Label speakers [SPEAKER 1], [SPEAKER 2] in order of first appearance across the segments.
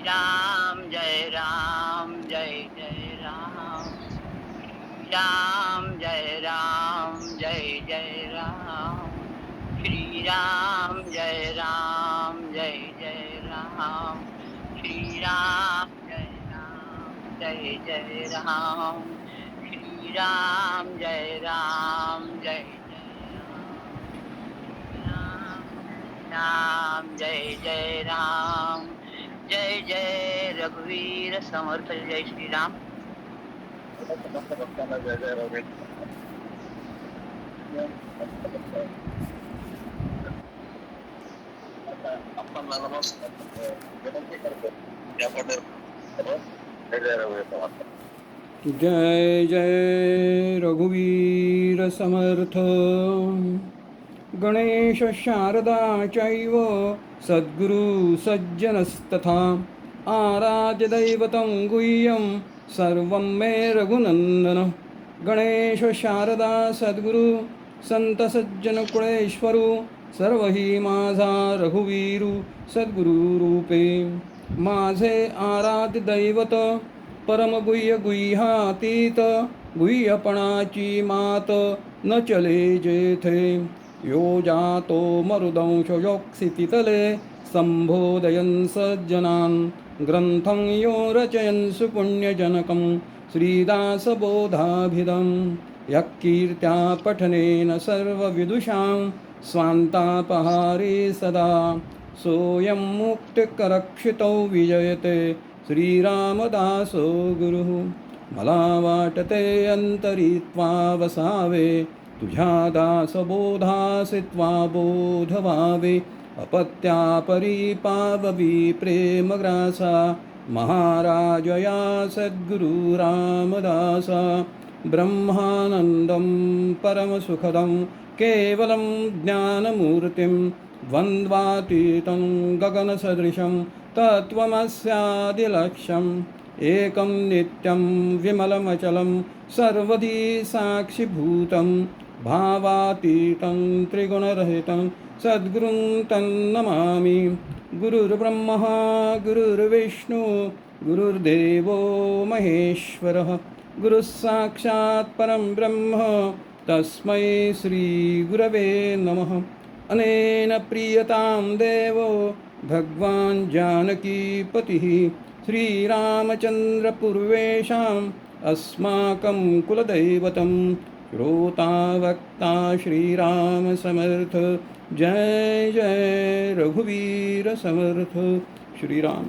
[SPEAKER 1] राम जय राम जय जय राम, राम जय राम जय जय राम, श्री राम जय राम जय जय राम, श्री राम जय राम जय जय राम, श्री राम जय राम जय जय राम, राम जय जय राम, जय जय रघुवीर समर्थ, जय श्री राम.
[SPEAKER 2] समस्त भक्तांना जय जय रघुवीर. आपण विनंती करतो या पद्धतीने जय जय रघुवीर समर्थ.
[SPEAKER 3] जय जय रघुवीर समर्थ. गणेश शारदा चैव सद्गुरु सज्जनस्तथा आराध्य दैवतं गुह्यं सर्वं मे रघुनंदन. गणेश शारदा सद्गुरु संत सज्जन कुळेश्वरू सर्व ही माझा रघुवीरू सद्गुरु रूपे. माझे आराध्य दैवत परम गुह्य गुह्यातीत गुह्यपणाची मात न चले जेथे. यो जातो मरुदंशयोक्षितितले संबोधयन् सज्जनान् ग्रंथं यो रचयन् सुपुण्यजनकं श्रीदासबोधाभिधं. यः कीर्त्या पठनेन सर्वविदुषां स्वान्तापहारे सदा सोऽयं मुक्तिकरक्षितौ विजयते श्रीरामदासो गुरुः. मला वाटते अंतरित्वा वसावे तुझ्या दासबोधासित्वा बोध व्हावे. अपत्यापरी पाववी प्रेमग्रासा महाराजया सद्गुरु रामदासा. ब्रह्मानन्दं परमसुखदं केवलं ज्ञानमूर्तिं द्वन्द्वातीतं गगनसदृशं तत्त्वमस्यादिलक्ष्यम्. एकं नित्यं विमलमचलं सर्वधी साक्षिभूतं भावातीतं त्रिगुणरहितं सद्गुरुं तन्नमामि. गुरुर्ब्रह्मा गुरुर्विष्णु गुरुर्देवो महेश्वरः गुरुः साक्षात् परं ब्रह्म तस्मै श्रीगुरवे नमः. अनेन प्रीयतां देवो भगवान् जानकीपतिः श्रीरामचन्द्रपूर्वेषाम् अस्माकं कुलदैवतं श्रोता वक्ता श्रीरामसमर्थ. जय जय रघुवीर समर्थ. श्रीराम.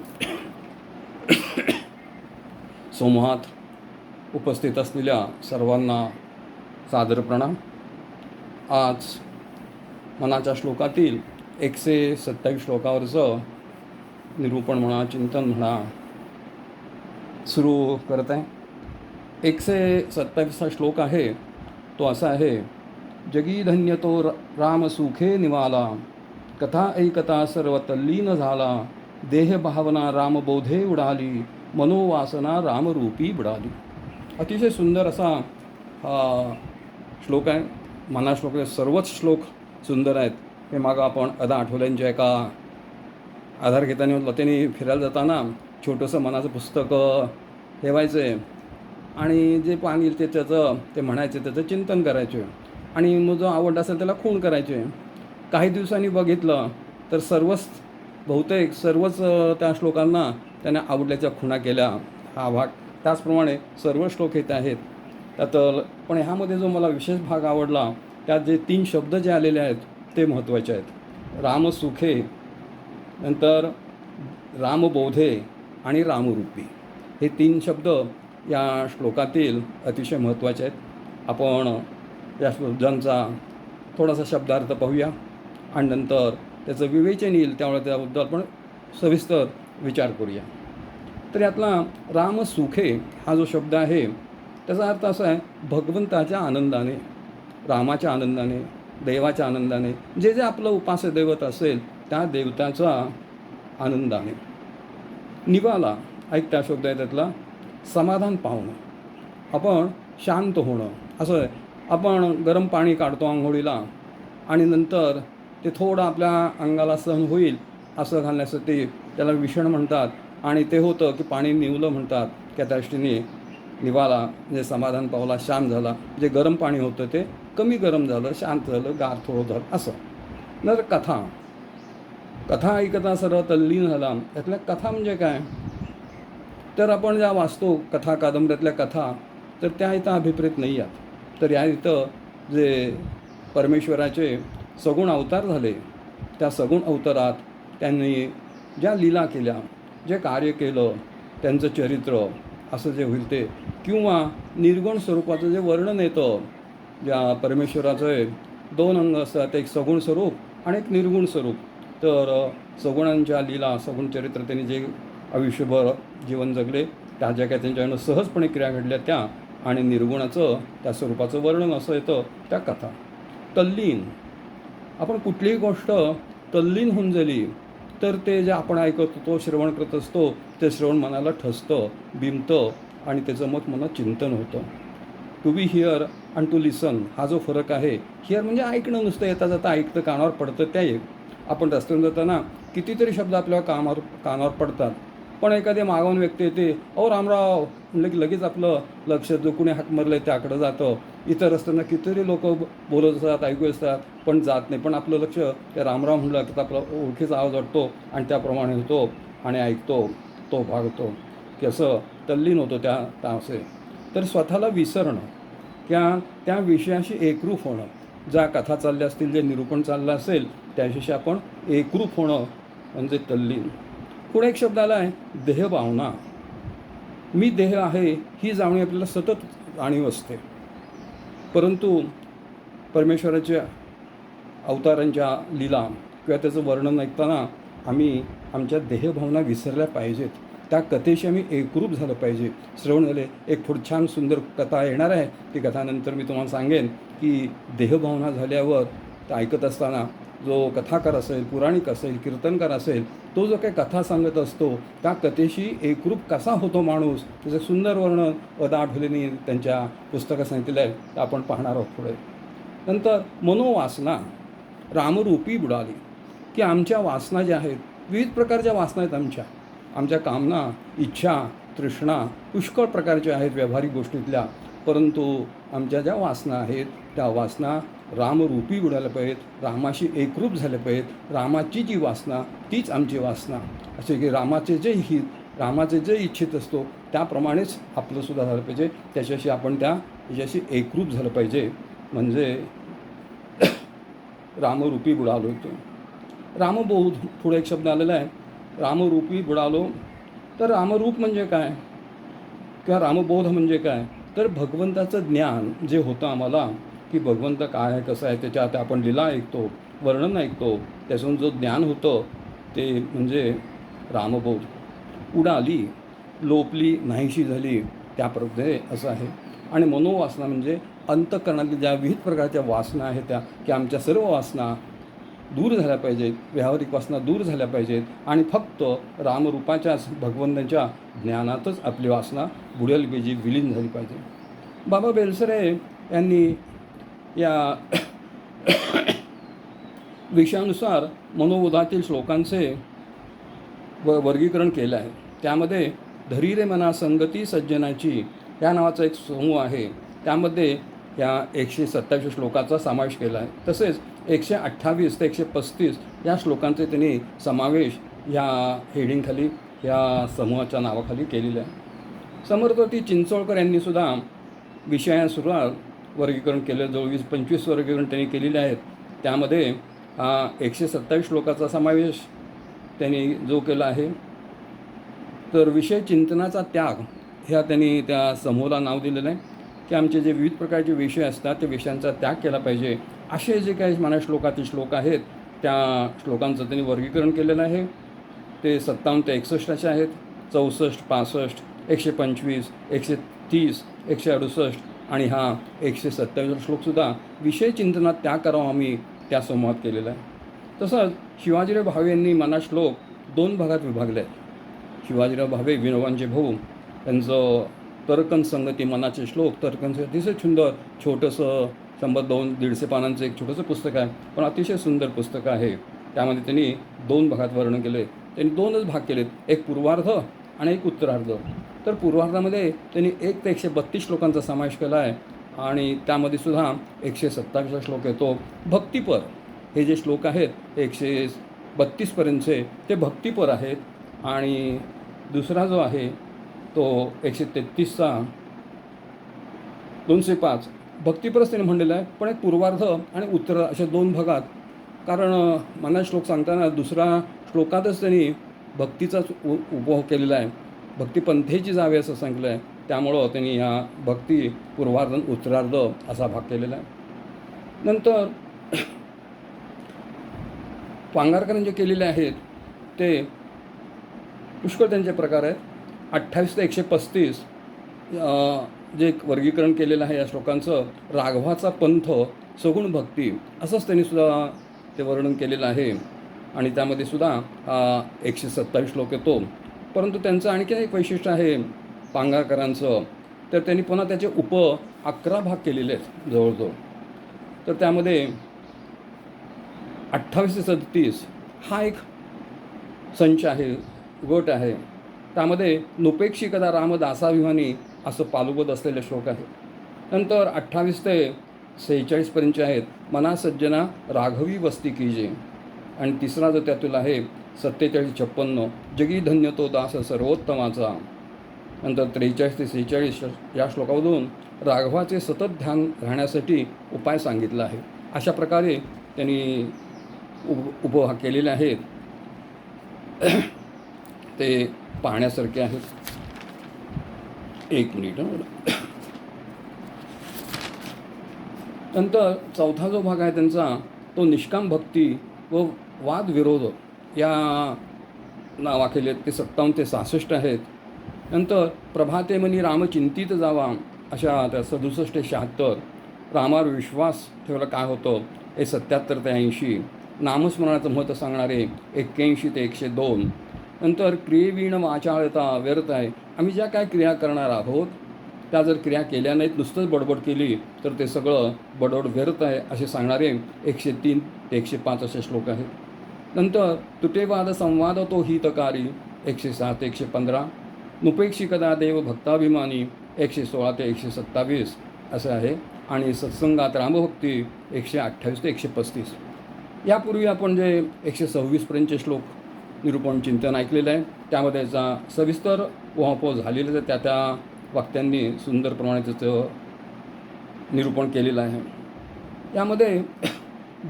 [SPEAKER 3] समूहात उपस्थित असलेल्या सर्वांना सादर प्रणाम. आज मनाच्या श्लोकातील 127 श्लोकावरचं निरूपण म्हणा, चिंतन म्हणा सुरू करत आहे. 127 श्लोक आहे तो असा आहे. जगी धन्य तो रामसुखे निवाला, कथा ऐकता सर्व तल्लीन झाला. देह भावना रामबोधे उडाली, मनोवासना रामरूपी बुडाली. अतिशय सुंदर असा हा श्लोक आहे. मना श्लोक सर्वच श्लोक सुंदर आहेत. हे मागं आपण अदा आठवल्यांच्या एका आधार घेताना लतेने फिरायला जाताना छोटंसं मनाचं पुस्तक ठेवायचं आणि जे पाणी येईल त्याचं ते म्हणायचे, त्याचं चिंतन करायचे आणि मग जो आवड असेल त्याला खूण करायचे. काही दिवसांनी बघितलं तर बहुतेक सर्वच त्या श्लोकांना त्याने आवडल्याच्या खुणा केल्या. हा भाग त्याचप्रमाणे सर्व श्लोक येत आहेत त्यात. पण ह्यामध्ये जो मला विशेष भाग आवडला त्यात जे 3 शब्द जे आलेले आहेत ते महत्त्वाचे आहेत. रामसुखे, नंतर रामबोधे आणि रामरूपी. हे 3 शब्द या श्लोकातील अतिशय महत्त्वाचे आहेत. आपण या शब्दांचा थोडासा शब्दार्थ पाहूया आणि नंतर त्याचं विवेचन येईल त्यामुळे त्याबद्दल आपण सविस्तर विचार करूया. तर यातला रामसुखे हा जो शब्द आहे त्याचा अर्थ असा आहे भगवंताच्या आनंदाने, रामाच्या आनंदाने, देवाच्या आनंदाने, जे जे आपलं उपास्य दैवत असेल त्या देवताचा आनंदाने. निवाला ऐकता शब्द आहे त्यातला समाधान पावणं, आपण शांत होणं. असं आहे आपण गरम पाणी काढतो आंघोळीला आणि नंतर ते थोडं आपल्या अंगाला सहन होईल असं घालण्यासाठी त्याला विषण म्हणतात. आणि ते होतं की पाणी निवलं म्हणतात त्या दृष्टीने निवाला म्हणजे समाधान पावला, शांत झाला. जे गरम पाणी होतं ते कमी गरम झालं, शांत झालं, गार थोडं झालं असं. नंतर कथा ऐकता सर्व तल्लीन झाला. त्यातल्या कथा म्हणजे काय, तर आपण ज्या वाचतो कथा कादंबऱ्यातल्या कथा, तर त्या इथं अभिप्रेत नाही आहेत. तर या इथं जे परमेश्वराचे सगुण अवतार झाले, त्या सगुण अवतारात त्यांनी ज्या लीला केल्या, जे कार्य केलं, त्यांचं चरित्र असं जे होईल ते, किंवा निर्गुण स्वरूपाचं जे वर्णन येतं, ज्या परमेश्वराचे 2 अंग असतात, एक सगुण स्वरूप आणि एक निर्गुण स्वरूप. तर सगुणांच्या लीला, सगुण चरित्र त्यांनी जे आयुष्यभर जीवन जगले, त्या ज्या काही त्यांच्याकडनं सहजपणे क्रिया घडल्या त्या, आणि निर्गुणाचं त्या स्वरूपाचं वर्णन असं येतं त्या कथा. तल्लीन, आपण कुठलीही गोष्ट तल्लीन होऊन झाली तर ते जे आपण ऐकत होतो, श्रवण करत असतो, ते श्रवण मनाला ठसतं, बिंबतं आणि त्याचं मग मनात चिंतन होतं. टू बी हिअर आणि टू लिसन हा जो फरक आहे, हिअर म्हणजे ऐकणं, नुसतं येता जाता ऐकतं, कानावर पडतं त्या एक. आपण रस्त्यावर जाताना कितीतरी शब्द आपल्या कानावर पडतात, पण एखादी मागवून व्यक्ती येते, अहो रामराव म्हणलं की लगेच आपलं लक्ष जो कुणी हाक मारलं आहे त्याकडं जातं. इतर असताना कितीतरी लोक बोलत असतात, ऐकू असतात, पण जात नाही. पण आपलं लक्ष त्या रामराव म्हणलं की आपला ओळखीचा आवाज वाटतो आणि त्याप्रमाणे होतो आणि ऐकतो, तो भाग होतो की असं तल्लीन होतो त्या असे. तर स्वतःला विसरणं किंवा त्या विषयाशी एकरूप होणं, ज्या कथा चालल्या असतील, जे निरूपण चाललं असेल त्याच्याशी आपण एकरूप होणं म्हणजे तल्लीन. पुढे एक शब्द आला आहे देहभावना. मी देह आहे ही जाणीव आपल्याला सतत जाणीव असते, परंतु परमेश्वराच्या अवतारांच्या लीला किंवा त्याचं वर्णन ऐकताना आम्ही आमच्या देहभावना विसरल्या पाहिजेत. त्या कथेशी आम्ही एकरूप झालं पाहिजे. श्रवण झाले, एक पुढे छान सुंदर कथा येणार आहे, ती कथानंतर मी तुम्हाला सांगेन की देहभावना झाल्यावर त्या ऐकत असताना जो कथाकार असेल, पुराणिक असेल, कीर्तनकार असेल, तो जो काही कथा सांगत असतो त्या कथेशी एकरूप कसा होतो माणूस, त्याचं सुंदर वर्णन वदा आठवलेंनी त्यांच्या पुस्तकात सांगितलेलं आहे, ते आपण पाहणार आहोत पुढे. नंतर मनोवासना रामरूपी बुडाली, की आमच्या वासना ज्या आहेत, विविध प्रकारच्या वासना आहेत आमच्या कामना, इच्छा, तृष्णा पुष्कळ प्रकारच्या आहेत व्यावहारिक गोष्टीतल्या, परंतु आमच्या ज्या वासना आहेत त्या वासना रामरूपी बुडायला पाहिजेत, रामाशी एकरूप झाल्या पाहिजेत. रामाची जी वासना तीच आमची वासना, असे की रामाचे जे हित, रामाचे जे इच्छित असतो त्याप्रमाणेच आपलंसुद्धा झालं पाहिजे. त्याच्याशी आपण त्याच्याशी एकरूप झालं पाहिजे, म्हणजे रामरूपी बुडालो होतो. रामबोध पुढे एक शब्द आलेला आहे, रामरूपी बुडालो. तर रामरूप म्हणजे काय किंवा रामबोध म्हणजे काय, तर भगवंताचं ज्ञान जे होतं आम्हाला, की भगवंत काय आहे, कसं आहे, त्याच्यात आपण लीला ऐकतो, वर्णन ऐकतो, त्याच्यातून जो ज्ञान होतं ते म्हणजे रामबोध. उडाली, लोपली, नाहीशी झाली, त्याप्रमाणे असं आहे. आणि मनोवासना म्हणजे अंतःकरणातल्या ज्या विविध प्रकारच्या वासना आहेत त्या, की आमच्या सर्व वासना दूर झाल्या पाहिजेत, व्यावहारिक वासना दूर झाल्या पाहिजेत आणि फक्त रामरूपाच्याच भगवंताच्या ज्ञानातच आपली वासना बुडेल पाहिजे, विलीन झाली पाहिजे. बाबा बेलसरे यांनी या विषयानुसार मनोबोधातील श्लोकांचे वर्गीकरण केलं आहे. त्यामध्ये धरी रे मना संगती सज्जनाची या नावाचा एक समूह आहे, त्यामध्ये या 127 श्लोकाचा समावेश केला आहे. तसेच 128 ते 135 या श्लोकांचे त्यांनी समावेश या हेडिंगखाली, या समूहाच्या नावाखाली केलेलं आहे. समर्थवती चिंचोळकर यांनीसुद्धा विषयांसुद्धा वर्गीकरण केलं, जवळ 20-25 वर्गीकरण त्यांनी केलेले आहेत. त्यामध्ये हा 127 श्लोकाचा समावेश त्यांनी जो केला आहे. तर विषय चिंतनाचा त्याग ह्या त्यांनी त्या समूहाला नाव दिलेलं आहे, की आमचे जे विविध प्रकारचे विषय असतात त्या विषयांचा त्याग केला पाहिजे. असे जे काही मना श्लोकातील श्लोक आहेत त्या श्लोकांचं त्यांनी वर्गीकरण केलेलं आहे. ते 57 ते 61 असे आहेत, 64, 65, 125, 130, 168 आणि हा 127 श्लोकसुद्धा विषय चिंतनात त्याग करावा आम्ही त्या समूहात केलेला आहे. तसंच शिवाजीराव भावे यांनी मना श्लोक 2 भागात विभागले आहेत. शिवाजीराव भावे विनोबांचे भाऊ, त्यांचं तर्कन संगती मनाचे श्लोक, तर्कन अतिशय सुंदर छोटंसं 100-150 पानांचं एक छोटंसं पुस्तक आहे, पण अतिशय सुंदर पुस्तक आहे. त्यामध्ये त्यांनी 2 भागात वर्णन केले. त्यांनी 2च भाग केलेत, एक पूर्वार्ध आणि एक उत्तरार्ध. तर पूर्वार्धामध्ये त्यांनी 1 ते 132 श्लोकांचा समावेश केला आहे आणि त्यामध्ये सुद्धा 127 श्लोक येतो भक्तिपर. हे जे श्लोक आहेत 132पर्यंतचे ते भक्तिपर आहेत आणि दुसरा जो आहे तो 133चा 205 भक्तिपरच त्यांनी म्हणलेलं आहे, पण एक पूर्वार्ध आणि उत्तर अशा 2 भागात. कारण मला श्लोक सांगताना दुसरा श्लोकातच त्यांनी भक्तीचाच उपभोग केलेला आहे, भक्तिपंथेची जावे असं सांगितलं आहे. त्यामुळं त्यांनी ह्या भक्ती पूर्वार्ध आणि उत्तरार्ध असा भाग केलेला आहे. नंतर पांगारकरांनी जे केलेले आहेत ते पुष्कळ त्यांचे प्रकार आहेत. 28 ते 135 जे एक वर्गीकरण केलेलं आहे या श्लोकांचं, राघवाचा पंथ सगुण भक्ती असंच त्यांनी सुद्धा ते वर्णन केलेलं आहे आणि त्यामध्ये सुद्धा 127 श्लोक येतो. परंतु त्यांचं आणखी एक वैशिष्ट्य आहे पांगारकरांचं, तर त्यांनी पुन्हा त्याचे 11 भाग केलेले आहेत जवळजवळ. तर त्यामध्ये 28 ते 37 हा एक संच आहे, गट आहे. त्यामध्ये नुपेक्षी कदा रामदासाभिमानी असं पालुबोध असलेले श्लोक आहे. नंतर 28 ते 46पर्यंतचे आहेत मना सज्जना राघवी वस्ती कीजे. आणि तिसरा जो त्यातील आहे 47-56 जगी धन्य तो दास सर्वोत्तमाचा. नंतर 43 ते 46 या श्लोकामधून राघवाचे सतत ध्यान राहण्यासाठी उपाय सांगितला आहे. अशा प्रकारे त्यांनी उपभाग केलेले आहेत. ते पाहण्यासारखे आहेत. 1 मिनिट. नंतर चौथा जो भाग आहे त्यांचा तो निष्काम भक्ती व वादविरोध या नावाखेले ते 57 ते 66 आहेत. नंतर प्रभाते मनी राम चिंतित जावा अशा त्या 67 ते 76 रामावर विश्वास ठेवला काय होतं हे 77 ते 80 नामस्मरणाचं महत्त्व सांगणारे 81 ते 102. नंतर क्रियेवीण वाचाळता व्यर्थ आहे. आम्ही ज्या काय क्रिया करणार आहोत त्या जर क्रिया केल्या नाहीत, नुसतंच बडबड केली तर ते सगळं बडबड व्यर्थ आहे असे सांगणारे 103 ते 105 असे श्लोक आहेत. नंतर तुटेवाद संवाद तो हितकारी 107 ते 115 नुपेक्षी कदा देव भक्ताभिमानी 116 ते 127 असं आहे. आणि सत्संगात रामभक्ती 128 ते 135. यापूर्वी आपण जे 126पर्यंतचे श्लोक निरूपण चिंतन ऐकलेलं आहे त्यामध्ये याचा सविस्तर उहापोह झालेलं आहे. त्या वक्त्यांनी सुंदरप्रमाणे त्याचं निरूपण केलेलं आहे. यामध्ये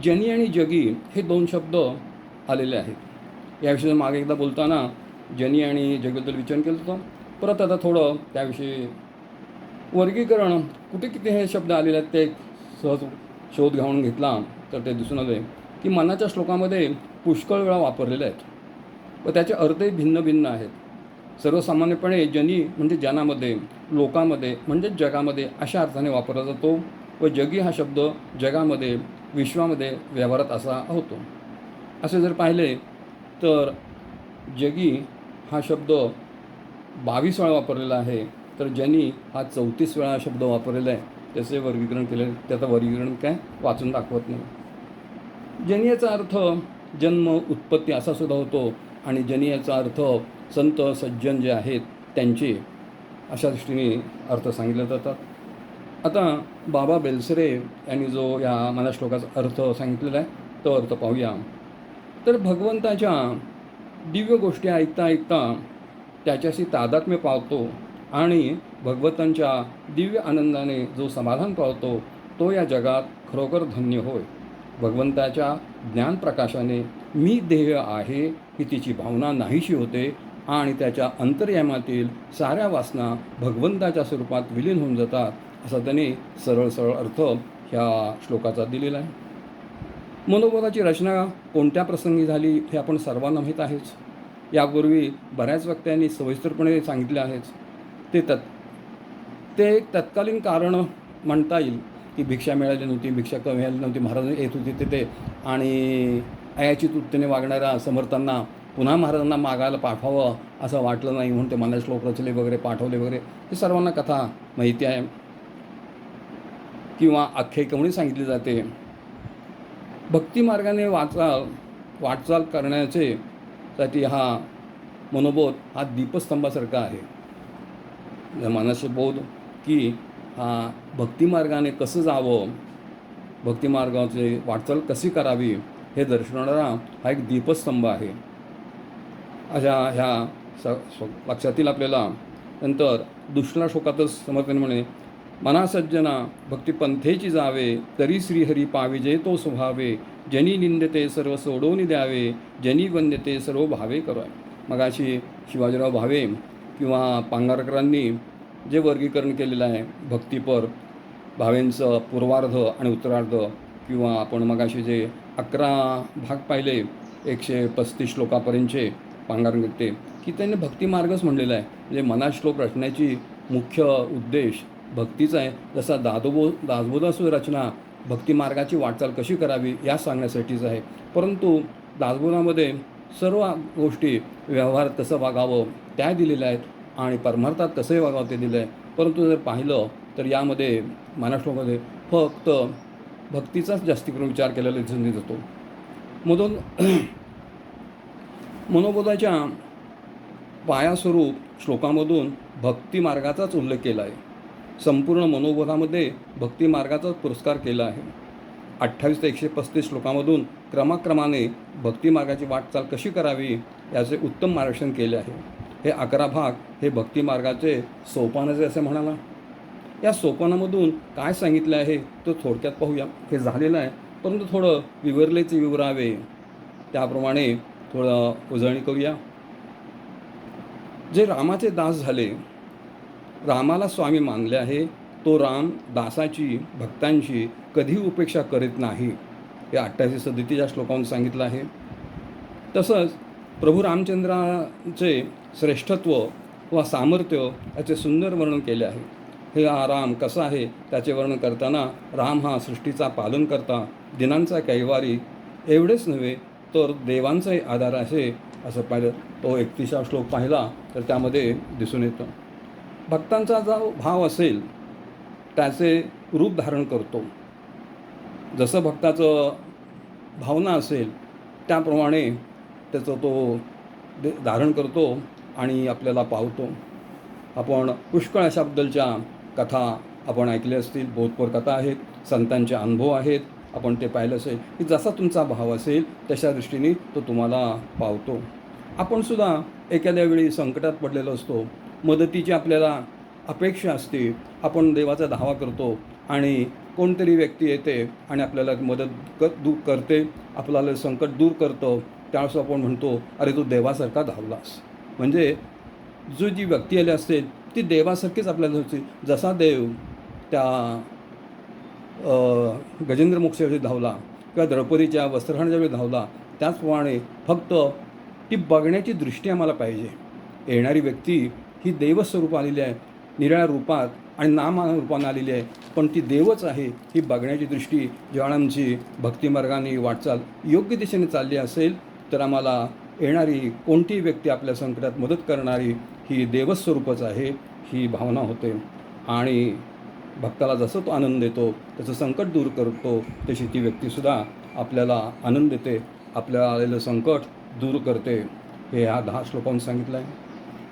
[SPEAKER 3] जनी आणि जगी हे 2 शब्द आलेले आहेत. याविषयी मागे एकदा बोलताना जनी आणि जगीबद्दल विचार केलं होतं. परत आता थोडं त्याविषयी वर्गीकरण कुठे किती हे शब्द आलेले आहेत ते सहज शोध घालून घेतला तर ते दिसून आले की मनाच्या श्लोकामध्ये पुष्कळ वेळा वापरलेले आहेत व त्याचे अर्थही भिन्न भिन्न आहेत. सर्वसामान्यपणे जनी म्हणजे जनामध्ये, लोकामध्ये म्हणजे जगामध्ये अशा अर्थाने वापरला जातो व जगी हा शब्द जगामध्ये, विश्वामध्ये व्यवहारात असा होतो. असे जर पाहिले तर जगी हा शब्द 22 वेळा वापरलेला आहे, तर जनी हा 34 वेळा शब्द वापरलेला आहे. त्याचे वर्गीकरण केले, त्याचं वर्गीकरण काय वाचून दाखवत नाही. जनी याचा अर्थ जन्म, उत्पत्ती असा सुद्धा होतो आणि जनी याचा अर्थ संत सज्जन जे आहेत त्यांचे अशा दृष्टीने अर्थ सांगितले जातात. आता बाबा बेलसरे यांनी जो या मला श्लोकाचा अर्थ सांगितलेला आहे तो अर्थ पाहूया. तर भगवंताच्या दिव्य गोष्टी ऐकता ऐकता त्याच्याशी तादात्म्य पावतो आणि भगवंतांच्या दिव्य आनंदाने जो समाधान पावतो तो या जगात खरोखर धन्य होय. भगवंताच्या ज्ञानप्रकाशाने मी देह आहे ही तिची भावना नाहीशी होते आणि त्याच्या अंतर्यामातील साऱ्या वासना भगवंताच्या स्वरूपात विलीन होऊन जातात असा त्याने सरळ सरळ अर्थ ह्या श्लोकाचा दिलेला आहे. मनोबोधाची रचना कोणत्या प्रसंगी झाली हे आपण सर्वांना माहीत आहेच. यापूर्वी बऱ्याच वक्त्यांनी सविस्तरपणे सांगितले आहेच. ते एक तत्कालीन कारण म्हणता येईल की भिक्षा मिळाली नव्हती, भिक्षा कमी मिळाली नव्हती, महाराज येत होते तिथे आणि अयाचित वृत्तीने वागणाऱ्या समर्थांना पुन्हा महाराजांना मागायला पाठवावं असं वाटलं नाही म्हणून ते मला श्लोक रचले वगैरे, पाठवले वगैरे. हे सर्वांना कथा माहिती आहे किंवा आख्यायिका सांगितली जाते. भक्तिमार्गाने वाटचाल करण्याचे साठी हा मनोबोध हा दीपस्तंभासारखा आहे. मनसबोध की हा भक्तिमार्गाने कसं जावं, भक्तिमार्गाची वाटचाल कशी करावी हे दर्शवणारा हा एक दीपस्तंभ आहे. अशा ह्या लक्षात येईल आपल्याला. नंतर दुसऱ्या श्लोकातच समर्थन म्हणे, मना सज्जना भक्तिपंथेची जावे, तरी श्रीहरी पाविजे तो स्वभावे, जनी निंदते सर्व सोडवून द्यावे, जनी वंद्यते सर्व भावे करावे. मगाशी शिवाजीराव भावे किंवा पांगारकरांनी जे वर्गीकरण केलेलं आहे भक्तिपर भावेंचं पूर्वार्ध आणि उत्तरार्ध, किंवा आपण मगाशी जे 11 भाग पाहिले 135 श्लोकापर्यंतचे पांगारकर्ते, की त्यांनी भक्तिमार्गच म्हणलेला आहे. म्हणजे मनात श्लोक रचण्याची मुख्य उद्देश भक्तीचा आहे. जसा दासबोधासुद्धा रचना भक्तिमार्गाची वाटचाल कशी करावी या सांगण्यासाठीच आहे. परंतु दासबोधामध्ये सर्व गोष्टी व्यवहारात कसं वागावं त्या दिलेल्या आहेत आणि परमार्थात कसंही वागावं ते दिलं आहे. परंतु जर पाहिलं तर यामध्ये मनाश्लोकामध्ये फक्त भक्तीचाच जास्ती करून विचार केलेला दिसून येतो. मनोबोधाच्या पायास्वरूप श्लोकामधून भक्तिमार्गाचाच उल्लेख केला आहे. संपूर्ण मनोबोधामध्ये भक्तिमार्गाचाच पुरस्कार केला आहे. 28 ते 135 श्लोकामधून क्रमाक्रमाने भक्तिमार्गाची वाटचाल कशी करावी याचे उत्तम मार्गदर्शन केले आहे. हे 11 भाग हे भक्तिमार्गाचे सोपानच असे म्हणाला. या सोपानामधून काय सांगितलं आहे तो थोडक्यात पाहूया. हे झालेलं आहे, परंतु थोडं विवरलेचे विवरावे त्याप्रमाणे थोडं उजळणी करूया. जे रामाचे दास झाले, रामाला स्वामी मानले आहे, तो राम दासाची भक्तांची कधी उपेक्षा करीत नाही. हे 28-37 या श्लोकावरून सांगितलं आहे. तसंच प्रभू रामचंद्राचे श्रेष्ठत्व व सामर्थ्य याचे सुंदर वर्णन केले आहे. हे हा राम कसा आहे त्याचे वर्णन करताना राम हा सृष्टीचा पालन करता, दिनांचा कैवारी एवढेच नव्हे तर देवांचाही आधार आहे असं पाहिलं. तो 31 श्लोक पाहिला तर त्यामध्ये दिसून येतं. भक्तांचा जो भाव असेल त्याचे रूप धारण करतो. जसं भक्ताचं भावना असेल त्याप्रमाणे त्याचं तो धारण करतो आणि आपल्याला पावतो. आपण पुष्कळ अशाबद्दलच्या कथा आपण ऐकल्या असतील, बोधपर कथा आहेत, संतांचे अनुभव आहेत, आपण ते पाहिलं असेल की जसा तुमचा भाव असेल तशा दृष्टीने तो तुम्हाला पावतो. आपणसुद्धा एखाद्या वेळी संकटात पडलेलो असतो, मदतीची आपल्याला अपेक्षा असते, आपण देवाचा धावा करतो आणि कोणतरी व्यक्ती येते आणि आपल्याला मदत करते, आपल्याला संकट दूर करतो. त्यावेळेस आपण म्हणतो अरे तू देवासारखा धावलास. म्हणजे जो जी व्यक्ती आली असेल ती देवासारखीच आपल्याला होती. जसा देव त्या गजेंद्र मोक्षावेळी धावला किंवा द्रौपदीच्या वस्त्रहरणाच्या वेळी धावला, त्याचप्रमाणे फक्त ती बघण्याची दृष्टी आम्हाला पाहिजे. येणारी व्यक्ती ही देवस्वरूप आलेली आहे, निराळ्या रूपात आणि नामरूपानं आलेली आहे, पण ती देवच आहे ही बघण्याची दृष्टी जेव्हा आमची भक्तिमार्गाने वाटचाल योग्य दिशेने चालली असेल तर आम्हाला येणारी कोणतीही व्यक्ती आपल्या संकटात मदत करणारी ही देवस्वरूपच आहे ही भावना होते. आणि भक्ताला जसं तो आनंद देतो, त्याचं संकट दूर करतो, तशी ती व्यक्तीसुद्धा आपल्याला आनंद देते, आपल्याला आलेलं संकट दूर करते. हे ह्या 10 श्लोकांहून सांगितलं आहे.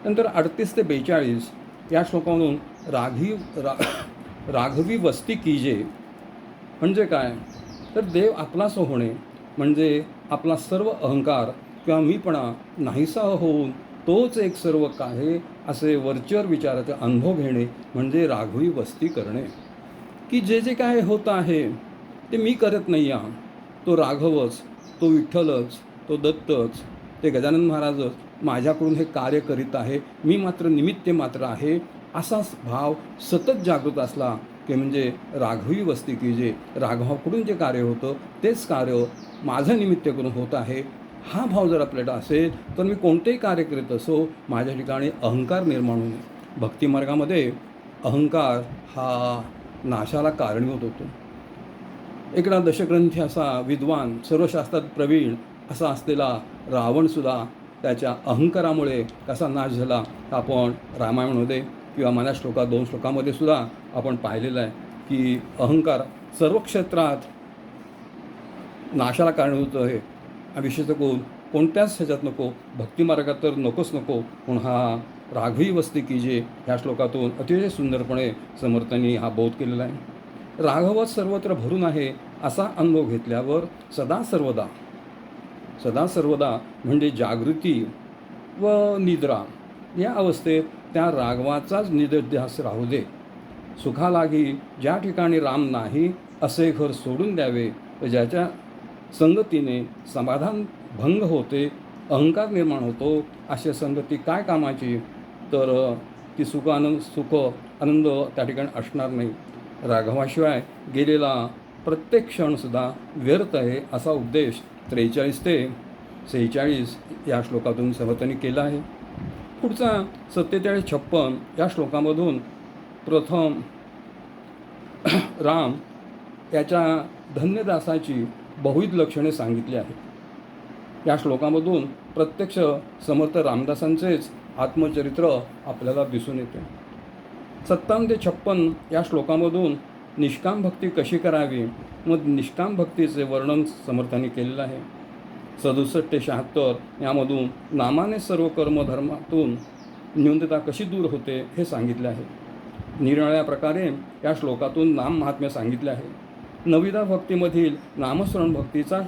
[SPEAKER 3] नंतर 38 ते 42 या श्लोकावरून राघवी वस्ती कीजे म्हणजे काय, तर देव आपलाच होणे म्हणजे आपला सर्व अहंकार किंवा मीपणा नाहीसा होऊन तोच एक सर्व काय असे वरचेवर विचाराचे अनुभव घेणे म्हणजे राघवी वस्ती करणे. की जे जे काय होतं आहे ते मी करत नाही आहे, तो राघवच, तो विठ्ठलच, तो दत्तच, ते गजानन महाराजच माझ्याकडून हे कार्य करीत आहे, मी मात्र निमित्त मात्र आहे, असा भाव सतत जागृत असला की म्हणजे राघवी वस्ती की जे राघवाकडून जे कार्य होतं तेच कार्य माझं निमित्त करून होत आहे. हा भाव जर आपल्याला असेल तर मी कोणतेही कार्य करीत असो माझ्या ठिकाणी अहंकार निर्माण होणे. भक्तिमार्गामध्ये अहंकार हा नाशाला कारणीभूत होतो. एकडा दशग्रंथी असा विद्वान, सर्व शास्त्रात प्रवीण असा असलेला रावणसुद्धा त्याच्या अहंकारामुळे कसा नाश झाला आपण रामायणामध्ये किंवा मना श्लोकात 2 श्लोकामध्ये सुद्धा आपण पाहिलेलं आहे की अहंकार सर्व क्षेत्रात नाशाला कारणीभूत आहे. विशेषतः करून कोणत्याच ह्याच्यात नको, भक्तिमार्गात तर नकोच नको. म्हणून हा राघवी वस्ती कीजे ह्या श्लोकातून अतिशय सुंदरपणे समर्थांनी हा बोध केलेला आहे. राघवच सर्वत्र भरून आहे असा अनुभव घेतल्यावर सदा सर्वदा म्हणजे जागृती व निद्रा या अवस्थेत त्या राघवाचाच निधध्यास राहू दे. सुखालागी ज्या ठिकाणी राम नाही असे घर सोडून द्यावे व ज्याच्या संगतीने समाधान भंग होते, अहंकार निर्माण होतो, अशी संगती काय कामाची. तर ती सुख आनंद त्या ठिकाणी असणार नाही. राघवाशिवाय गेलेला प्रत्येक क्षणसुद्धा व्यर्थ आहे असा उपदेश 43 ते 46 या श्लोकातून समर्थांनी केला आहे. पुढचा 47-56 या श्लोकामधून प्रथम राम याच्या धन्यदासाची बहुविध लक्षणे सांगितली आहेत. या श्लोकामधून प्रत्यक्ष समर्थ रामदासांचेच आत्मचरित्र आपल्याला दिसून येते. 57 ते 56 या श्लोकामधून निष्काम भक्ती कशी करावी मग निष्काम भक्तीचे वर्णन समर्थांनी केलेलं आहे. 67 ते 76 यामधून नामाने सर्व कर्मधर्मातून न्यूनता कशी दूर होते हे सांगितले आहे. निरनिराळ्या प्रकारे या श्लोकातून नाम महात्म्य सांगितले आहे. नविदा भक्तीमधील नामस्मरण भक्तीचा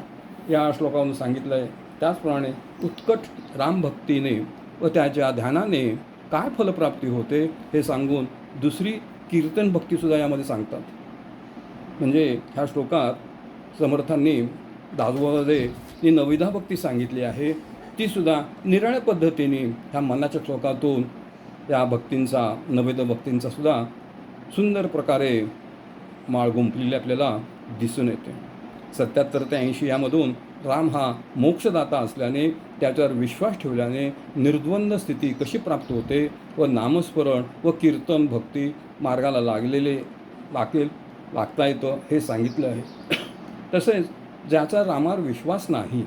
[SPEAKER 3] या श्लोकातून सांगितलं आहे. त्याचप्रमाणे उत्कट रामभक्तीने व त्याच्या ध्यानाने काय फलप्राप्ती होते हे सांगून दुसरी कीर्तन भक्तीसुद्धा यामध्ये सांगतात. म्हणजे ह्या श्लोकात समर्थांनी दासबोधामध्ये जी नविदा भक्ती सांगितली आहे तीसुद्धा निराळ्या पद्धतीने ह्या मनाच्या श्लोकातून या भक्तींचा नवेद भक्तींचा सुद्धा सुंदर प्रकारे माळ गुंफलेली आपल्याला दिसून येते. 77 ते 80 यामधून राम हा मोक्षदाता असल्याने त्याच्यावर विश्वास ठेवल्याने निर्द्वंद्व स्थिती कशी प्राप्त होते व नामस्मरण व कीर्तन भक्ती मार्गाला लागता येतं हे सांगितलं आहे. तसेच ज्याचा रामावर विश्वास नाही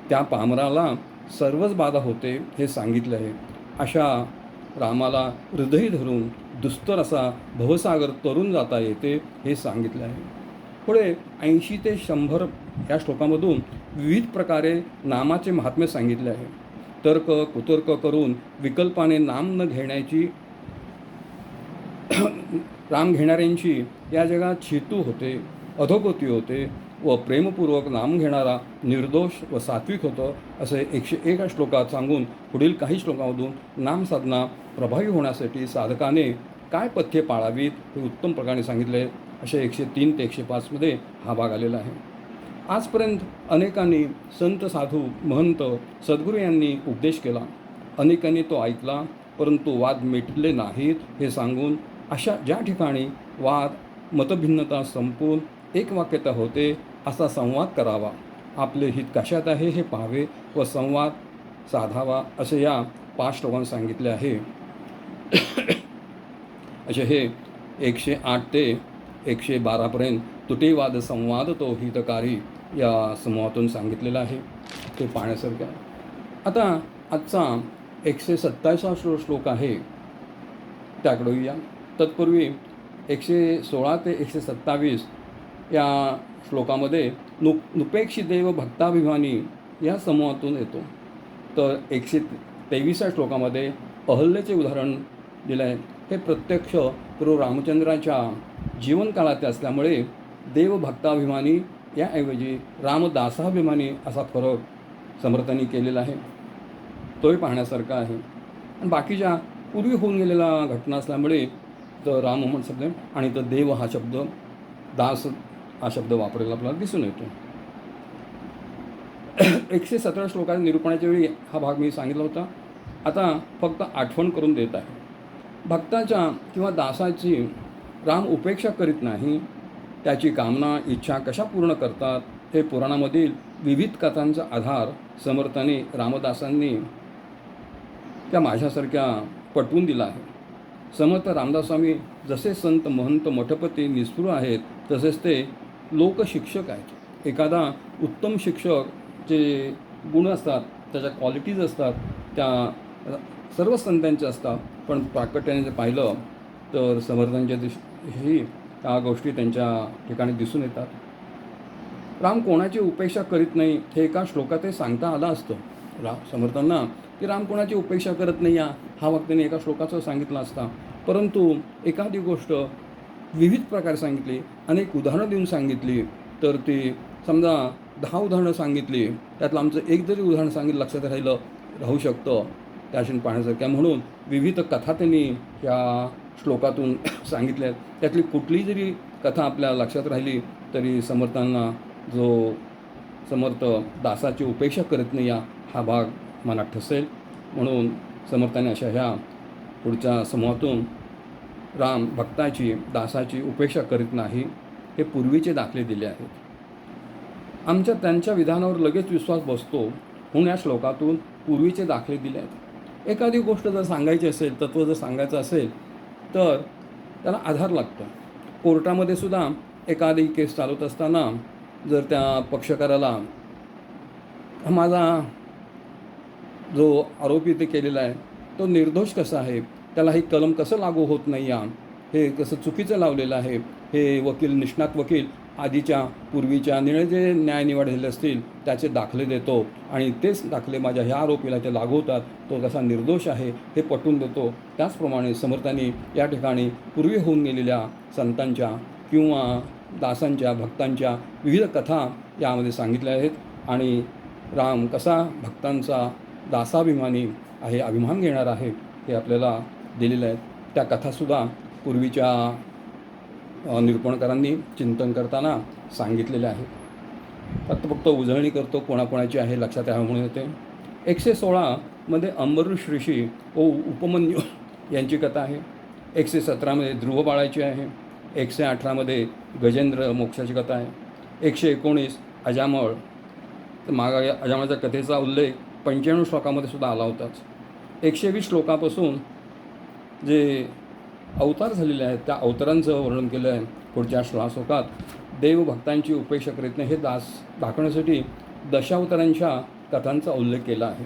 [SPEAKER 3] त्या पामराला सर्वच बाधा होते हे सांगितले आहे. अशा रामाला हृदय धरून दुस्तर असा भवसागर तरून जाता येते हे सांगितले आहे. पुढे 80 ते 100 या श्लोकामधून विविध प्रकारे नामाचे महात्म्य सांगितले आहे. तर्क कुतर्क करून विकल्पाने नाम न घेण्याची राम घेणाऱ्यांची या जगात छेतू होते, अधोगती होते व प्रेमपूर्वक नाम घेणारा निर्दोष व सात्विक होतं असे 101 श्लोकात सांगून पुढील काही श्लोकामधून नामसाधना प्रभावी होण्यासाठी साधकाने काय पथ्ये पाळावीत हे उत्तम प्रकारे सांगितले. असे 103 ते 105 हा भाग आलेला आहे. आजपर्यंत अनेकांनी संत साधू महंत सद्गुरू यांनी उपदेश केला, अनेकांनी तो ऐकला, परंतु वाद मिटले नाहीत हे सांगून अशा ज्या ठिकाणी वाद मतभिन्नता संपून एकवाक्यता होते असा संवाद करावा, आपले हित कशात आहे हे पाहावे व संवाद साधावा असे या 5 श्लोकांत सांगितले आहे. असे हे 108 ते 112 तुटेवाद संवाद तो हितकारी या समूहातून सांगितलेलं आहे. ते पाहण्यासारखं आहे. आता आजचा 127 श्लोक आहे त्याकडे या. तत्पूर्वी 116 ते 127 या श्लोकामध्ये नुपेक्षी देव भक्ताभिमानी या समूहातून येतो. तर 123 श्लोकामध्ये अहल्येचे उदाहरण दिलं आहे. हे प्रत्यक्ष प्रभू रामचंद्राच्या जीवनकाळात असल्यामुळे देवभक्ताभिमानी याऐवजी रामदासाभिमानी असा फरक समर्थांनी केलेला आहे. तोही पाहण्यासारखा आहे. आणि बाकीच्या पूर्वी होऊन गेलेला घटना असल्यामुळे तर राम म्हणून शब्द आणि तर देव हा शब्द दास हा शब्द वापरलेला आपल्याला दिसून येतो. 117 श्लोकाच्या निरूपणाच्या वेळी हा भाग मी सांगितला होता. आता फक्त आठवण करून देत आहे. भक्ताच्या किंवा दासाची राम उपेक्षा करीत नाही. त्याची कामना इच्छा कशा पूर्ण करतात हे पुराणामधील विविध कथांचा आधार समर्थांनी रामदासांनी त्या माझ्यासारख्या पटवून दिला आहे. समर्थ रामदासस्वामी जसे संत महंत मठपती निस्पृह आहेत तसेच ते लोकशिक्षक आहेत. एखादा उत्तम शिक्षक जे गुण असतात त्याच्या क्वालिटीज असतात त्या सर्व संतांचे असतात, पण प्राकट्याने जर पाहिलं तर समर्थांच्या ही त्या गोष्टी त्यांच्या ठिकाणी दिसून येतात. राम कोणाची उपेक्षा करीत नाही हे एका श्लोकात ते सांगता आलं असतं समर्थांना, की राम कोणाची उपेक्षा करत नाही हा वाक्य त्यांनी एका श्लोकाचं सांगितलं असता. परंतु एखादी गोष्ट विविध प्रकारे सांगितली, अनेक उदाहरणं देऊन सांगितली, तर ती समजा 10 उदाहरणं सांगितली, त्यातलं आमचं एक जरी उदाहरण सांगितलं लक्षात राहू शकतं त्याशी पाहण्यासारख्या. म्हणून विविध कथा त्यांनी या श्लोकातून सांगितल्या. त्यातली कुठलीही जरी कथा आपल्या लक्षात राहिली तरी समर्थांना जो समर्थ दासाची उपेक्षा करत नाही हा भाग मनात ठसेल. म्हणून समर्थाने अशा ह्या पुढच्या समूहातून राम भक्ताची दासाची उपेक्षा करीत नाही हे पूर्वीचे दाखले दिले आहेत. त्यांच्या विधानावर लगेच विश्वास बसतो म्हणून या श्लोकातून पूर्वीचे दाखले दिले आहेत. एखादी गोष्ट जर सांगायची असेल, तत्त्व जर सांगायचं असेल तर त्याला आधार लागतो. कोर्टामध्ये सुद्धा एखादी केस चालवत असताना जर त्या पक्षकाराला माझा जो आरोपी ते केलेला आहे तो निर्दोष कसा आहे, त्याला हे कलम कसं लागू होत नाही हे कसं चुकीचं लावलेलं आहे, हे वकील निष्णात वकील आधीच्या पूर्वीच्या जे न्याय निवडलेले असतील त्याचे दाखले देतो आणि तेच दाखले माझ्या ह्या आरोपीला ते लागू होतात, तो कसा निर्दोष आहे हे पटवून देतो. त्याचप्रमाणे समर्थांनी या ठिकाणी पूर्वी होऊन गेलेल्या संतांच्या किंवा दासांच्या भक्तांच्या विविध कथा यामध्ये सांगितल्या आहेत आणि राम कसा भक्तांचा दासाभिमानी आहे, अभिमान घेणार आहे हे आपल्याला दिलेलं आहे. त्या कथासुद्धा पूर्वीच्या निरूपणकारांनी चिंतन करताना सांगितलेल्या आहेत. फक्त उजळणी करतो कोणाकोणाची आहे लक्षात यावं म्हणून येते. 116 अंबरीष ऋषी उपमन्यू यांची कथा आहे. 117 ध्रुव बाळाची आहे. 118 गजेंद्र मोक्षाची कथा आहे. 119 अजामळ अजामळाच्या कथेचा उल्लेख 95 श्लोकामध्ये सुद्धा आला होताच. 120 श्लोकापासून जे अवतार झालेले आहेत त्या अवतारांचं वर्णन केलं आहे. पुढच्या श्लोकात देव भक्तांची उपेक्षा करीत नाही हे दाखवण्यासाठी दशावतारांच्या कथांचा उल्लेख केला आहे.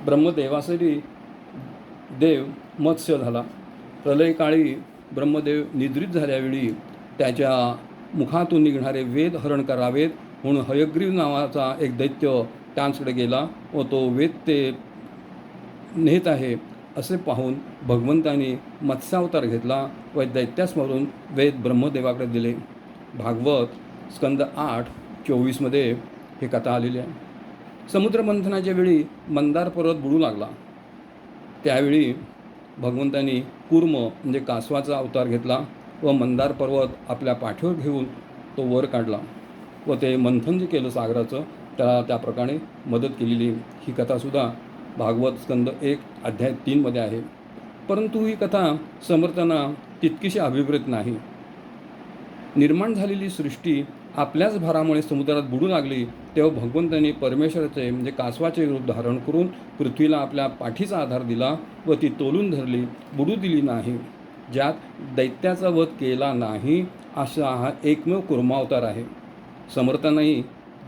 [SPEAKER 3] ब्रह्मदेवासाठी देव मत्स्य झाला. प्रलयकाळी ब्रह्मदेव निद्रित झाल्यावेळी त्याच्या मुखातून निघणारे वेद हरण करावेत म्हणून हयग्रीव नावाचा एक दैत्य त्यांच्याकडे गेला व तो वेद ते नेत आहे असे पाहून भगवंतांनी मत्स्यावतार घेतला व दैत्यास्मरून वेद ब्रह्मदेवाकडे दिले. भागवत स्कंद 8:24 ही कथा आलेली आहे. समुद्रमंथनाच्या वेळी मंदार पर्वत बुडू लागला. त्यावेळी भगवंतांनी कूर्म म्हणजे कासवाचा अवतार घेतला व मंदार पर्वत आपल्या पाठीवर घेऊन तो वर काढला व ते मंथन जे केलं सागराचं त्याला त्याप्रकारे मदत केलेली ही कथासुद्धा भागवत स्कंद 1:3 आहे. परंतु ही कथा समर्थांना तितकीशी अभिप्रेत नाही. निर्माण झालेली सृष्टी आपल्याच भारामुळे समुद्रात बुडू लागली तेव्हा भगवंतांनी परमेश्वराचे म्हणजे कासवाचे रूप धारण करून पृथ्वीला आपल्या पाठीचा आधार दिला व ती तोलून धरली, बुडू दिली नाही. ज्यात दैत्याचा वध केला नाही असा हा एकमेव कुर्मावतार आहे. समर्थांनाही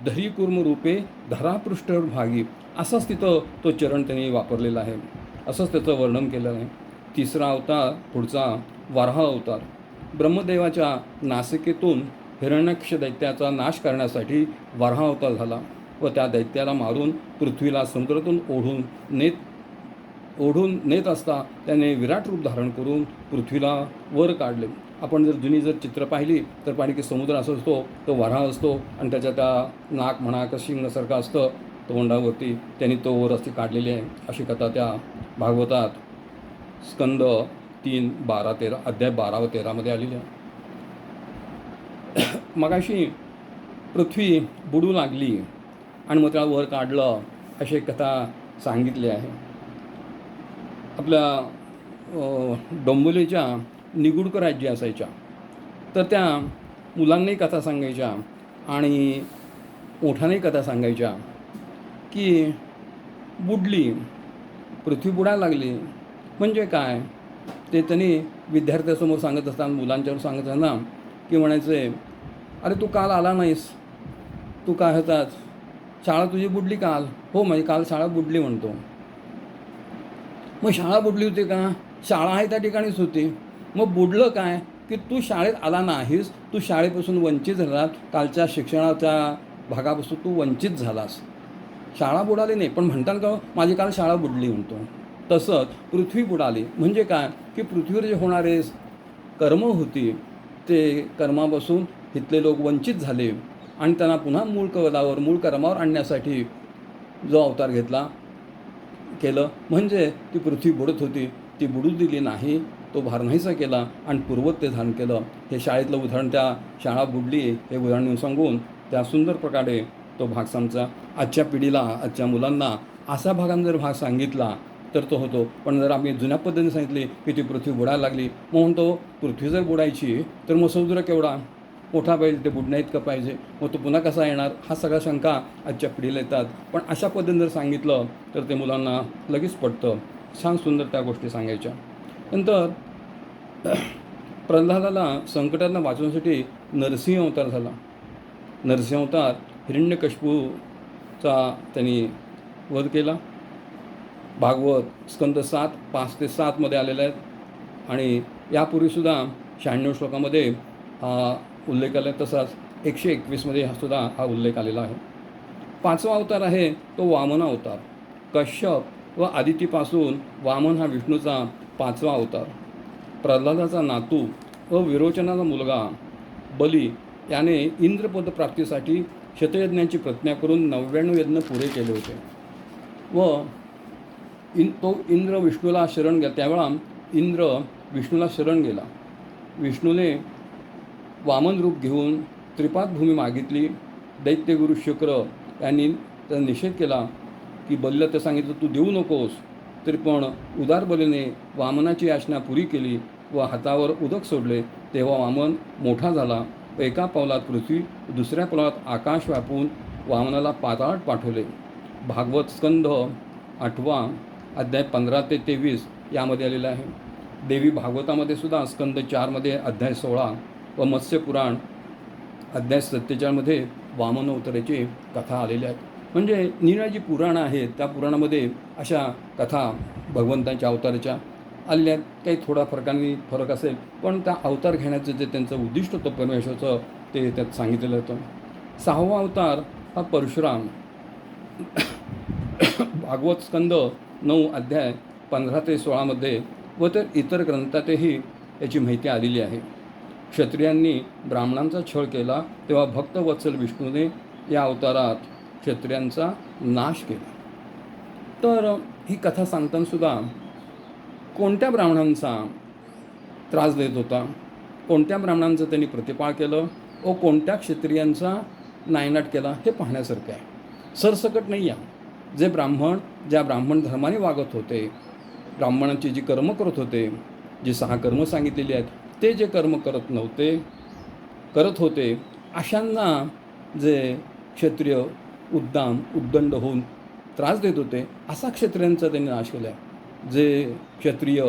[SPEAKER 3] धरी कुर्म रूपे धरापृष्ठावर भागी असंच तिथं तो चरण त्यांनी वापरलेला आहे. असंच त्याचं वर्णन केलं आहे. तिसरा अवतार पुढचा वराह अवतार. ब्रह्मदेवाच्या नासिकेतून हिरण्याक्ष दैत्याचा नाश करण्यासाठी वराह अवतार झाला व त्या दैत्याला मारून पृथ्वीला समुद्रातून ओढून नेत असता त्याने विराट रूप धारण करून पृथ्वीला वर काढले. आपण जर जुनी चित्र पाहिली तर पाणी की समुद्र असं असतो, तो वराह असतो आणि त्याच्या त्या नाक म्हणा का शिंगासारखं असतं तोंडावरती, त्यांनी तो वर अशी काढलेली आहे. अशी कथा त्या भागवतात स्कंद 3:12-13 अध्याय 12 व 13 आलेली आहे. मगाशी पृथ्वी बुडू लागली आणि मग त्याला वर काढलं अशी एक कथा सांगितली आहे. आपल्या डोंबिवलीच्या निगुडकर आजी असायच्या तर त्या मुलांनाही कथा सांगायच्या आणि मोठ्यानेही कथा सांगायच्या की बुडली, पृथ्वी बुडायला लागली म्हणजे काय ते त्यांनी विद्यार्थ्यासमोर सांगत असताना मुलांच्यावर सांगत असताना की म्हणायचे, अरे तू काल आला नाहीस, तू काय होतात, शाळा तुझी बुडली काल. हो म्हणजे काल शाळा बुडली म्हणतो. मग शाळा बुडली होती का? शाळा आहे त्या ठिकाणीच होती. मग बुडलं काय? की तू शाळेत आला नाहीस, तू शाळेपासून वंचित झाला, कालच्या शिक्षणाच्या भागापासून तू वंचित झालास. शाळा बुडाली नाही, पण म्हणतात का माझी काल शाळा बुडली म्हणतो. तसंच पृथ्वी बुडाली म्हणजे काय, की पृथ्वीवर जे होणारे कर्म होती ते कर्मापासून इथले लोक वंचित झाले आणि त्यांना पुन्हा मूळ पदावर मूळ कर्मावर आणण्यासाठी जो अवतार केलं म्हणजे ती पृथ्वी बुडत होती, ती बुडू दिली नाही, तो भार नाहीसा केला आणि पूर्वत ते धारण केलं. हे शाळेतलं उदाहरण, त्या शाळा बुडली हे उदाहरण सांगून त्या सुंदर प्रकारे तो भाग सांगचा. आजच्या पिढीला, आजच्या मुलांना असा भागाने जर भाग सांगितला तर तो होतो. पण जर आम्ही जुन्या पद्धतीने सांगितले की ती पृथ्वी बुडायला लागली, मग म्हणतो पृथ्वी जर बुडायची तर मग समुद्र केवढा मोठा पाहिजे, ते बुडण्या इतकं पाहिजे, मग तो पुन्हा कसा येणार, हा सगळ्या शंका आजच्या पिढीला येतात. पण अशा पद्धतीने जर सांगितलं तर ते मुलांना लगेच पडतं. छान सुंदर त्या गोष्टी सांगायच्या. नंतर प्रल्हादाला संकटांना वाचवण्यासाठी नरसिंह अवतार झाला. नरसिंह अवतार हिरण्यकशिपूचा त्यांनी वध केला. भागवत स्कंद 7, 5 ते 7 मध्ये आलेले आहेत आणि यापूर्वीसुद्धा 96 श्लोकामध्ये हा उल्लेख आला आहे. तसाच 121 मध्ये सुद्धा हा उल्लेख आलेला आहे. 5वा अवतार आहे तो वामन अवतार. कश्यप व आदितीपासून वामन हा विष्णूचा 5वा अवतार. प्रल्हादाचा नातू व विरोचनाचा मुलगा बली याने इंद्रपद प्राप्तीसाठी शतयज्ञांची प्रतिज्ञा करून 99 यज्ञ पुरे केले होते व तो इंद्र विष्णूला शरण गेला. त्यावेळा इंद्र विष्णूला शरण गेला. विष्णूने वामन रूप घेऊन त्रिपाद भूमी मागितली. दैत्यगुरु शुक्र यांनी त्याचा निषेध केला की बलीला ते सांगितलं तू देऊ नकोस, तरी पण उदार बलीने वामनाची याचना पुरी केली व हातावर उदक सोडले. तेव्हा वामन मोठा झाला. एका पावलात पृथ्वी, दुसऱ्या पावलात आकाश व्यापून वामनाला पाताळात पाठवले. भागवत स्कंध 8 अध्याय 15 ते 23 यामध्ये आलेला आहे. देवी भागवतामध्ये सुद्धा स्कंद 4 मध्ये अध्याय 16 व मत्स्य पुराण अध्याय 47 मध्ये वामन अवताराची कथा आलेल्या आहेत. म्हणजे निराळी जी पुराणं आहेत त्या पुराणामध्ये अशा कथा भगवंतांच्या अवताराच्या आलेल्या आहेत. काही थोडा फरक असेल, पण त्या अवतार घेण्याचं जे त्यांचं उद्दिष्ट होतं परमेश्वराचं ते त्यात सांगितलेलं होतं. 6वा अवतार हा परशुराम. भागवत स्कंद 9 अध्याय 15 ते 16 मध्ये व तर इतर ग्रंथातही याची माहिती आलेली आहे. क्षत्रियांनी ब्राह्मणांचा छळ केला तेव्हा भक्तवत्सल विष्णूने या अवतारात क्षत्रियांचा नाश केला. तर ही कथा सांगतानासुद्धा कोणत्या ब्राह्मणांचा त्रास देत होता, कोणत्या ब्राह्मणांचं त्यांनी प्रतिपाळ केलं व कोणत्या क्षत्रियांचा नायनाट केला हे पाहण्यासारखं आहे. सरसकट नाही आहे. जे ब्राह्मण ज्या ब्राह्मण धर्माने वागत होते, ब्राह्मणांची जी कर्म करत होते, जी 6 कर्म सांगितलेली आहेत ते जे कर्म करत होते अशांना जे क्षत्रिय उद्दंड होऊन त्रास देत होते असा क्षत्रियांचा त्यांनी नाश केला आहे. जे क्षत्रिय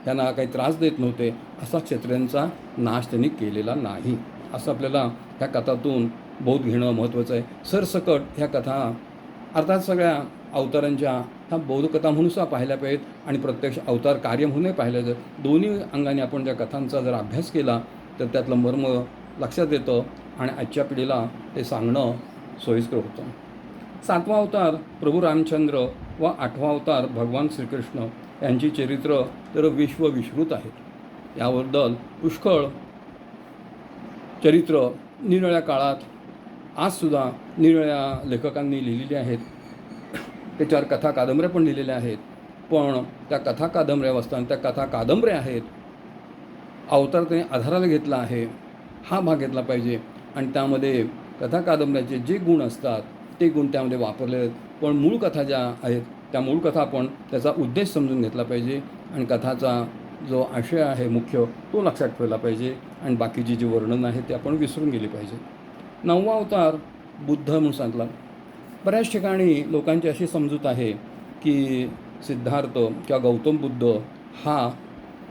[SPEAKER 3] यांना काही त्रास देत नव्हते असा क्षत्रियांचा नाश त्यांनी केलेला नाही, असं आपल्याला ह्या कथातून बोध घेणं महत्त्वाचं आहे. सरसकट ह्या कथा अर्थात सगळ्या अवतारांच्या ह्या बौद्धकथा म्हणून सुद्धा पाहिल्या पाहिजेत आणि प्रत्यक्ष अवतार कार्य म्हणूनही पाहिल्या जात. दोन्ही अंगाने आपण ज्या कथांचा जर अभ्यास केला तर त्यातलं मर्म लक्षात येतं आणि आजच्या पिढीला ते सांगणं सोयीस्कर होतं. 7वा अवतार प्रभू रामचंद्र व 8वा अवतार भगवान श्रीकृष्ण यांची चरित्र तर विश्रुत आहेत. याबद्दल पुष्कळ चरित्र निरनिराळ्या काळात आजसुद्धा निरनिराळ्या लेखकांनी लिहिलेली आहेत. त्याच्यावर कथा कादंबऱ्या पण लिहिलेल्या आहेत. पण त्या कथा कादंबऱ्या वाचताना त्या कथा कादंबऱ्या आहेत, अवतार त्याने आधाराला घेतला आहे हा भाग घेतला पाहिजे आणि त्यामध्ये कथा कादंबऱ्याचे जे गुण असतात ते गुण त्यामध्ये वापरले आहेत. पण मूळ कथा ज्या आहेत त्या मूळ कथा आपण त्याचा उद्देश समजून घेतला पाहिजे आणि कथाचा जो आशय आहे मुख्य तो लक्षात ठेवला पाहिजे आणि बाकीची जी वर्णन आहे ते आपण विसरून गेली पाहिजे. 9वा अवतार बुद्ध म्हणून सांगितला. बऱ्याच ठिकाणी लोकांची अशी समजूत आहे की सिद्धार्थ किंवा गौतम बुद्ध हा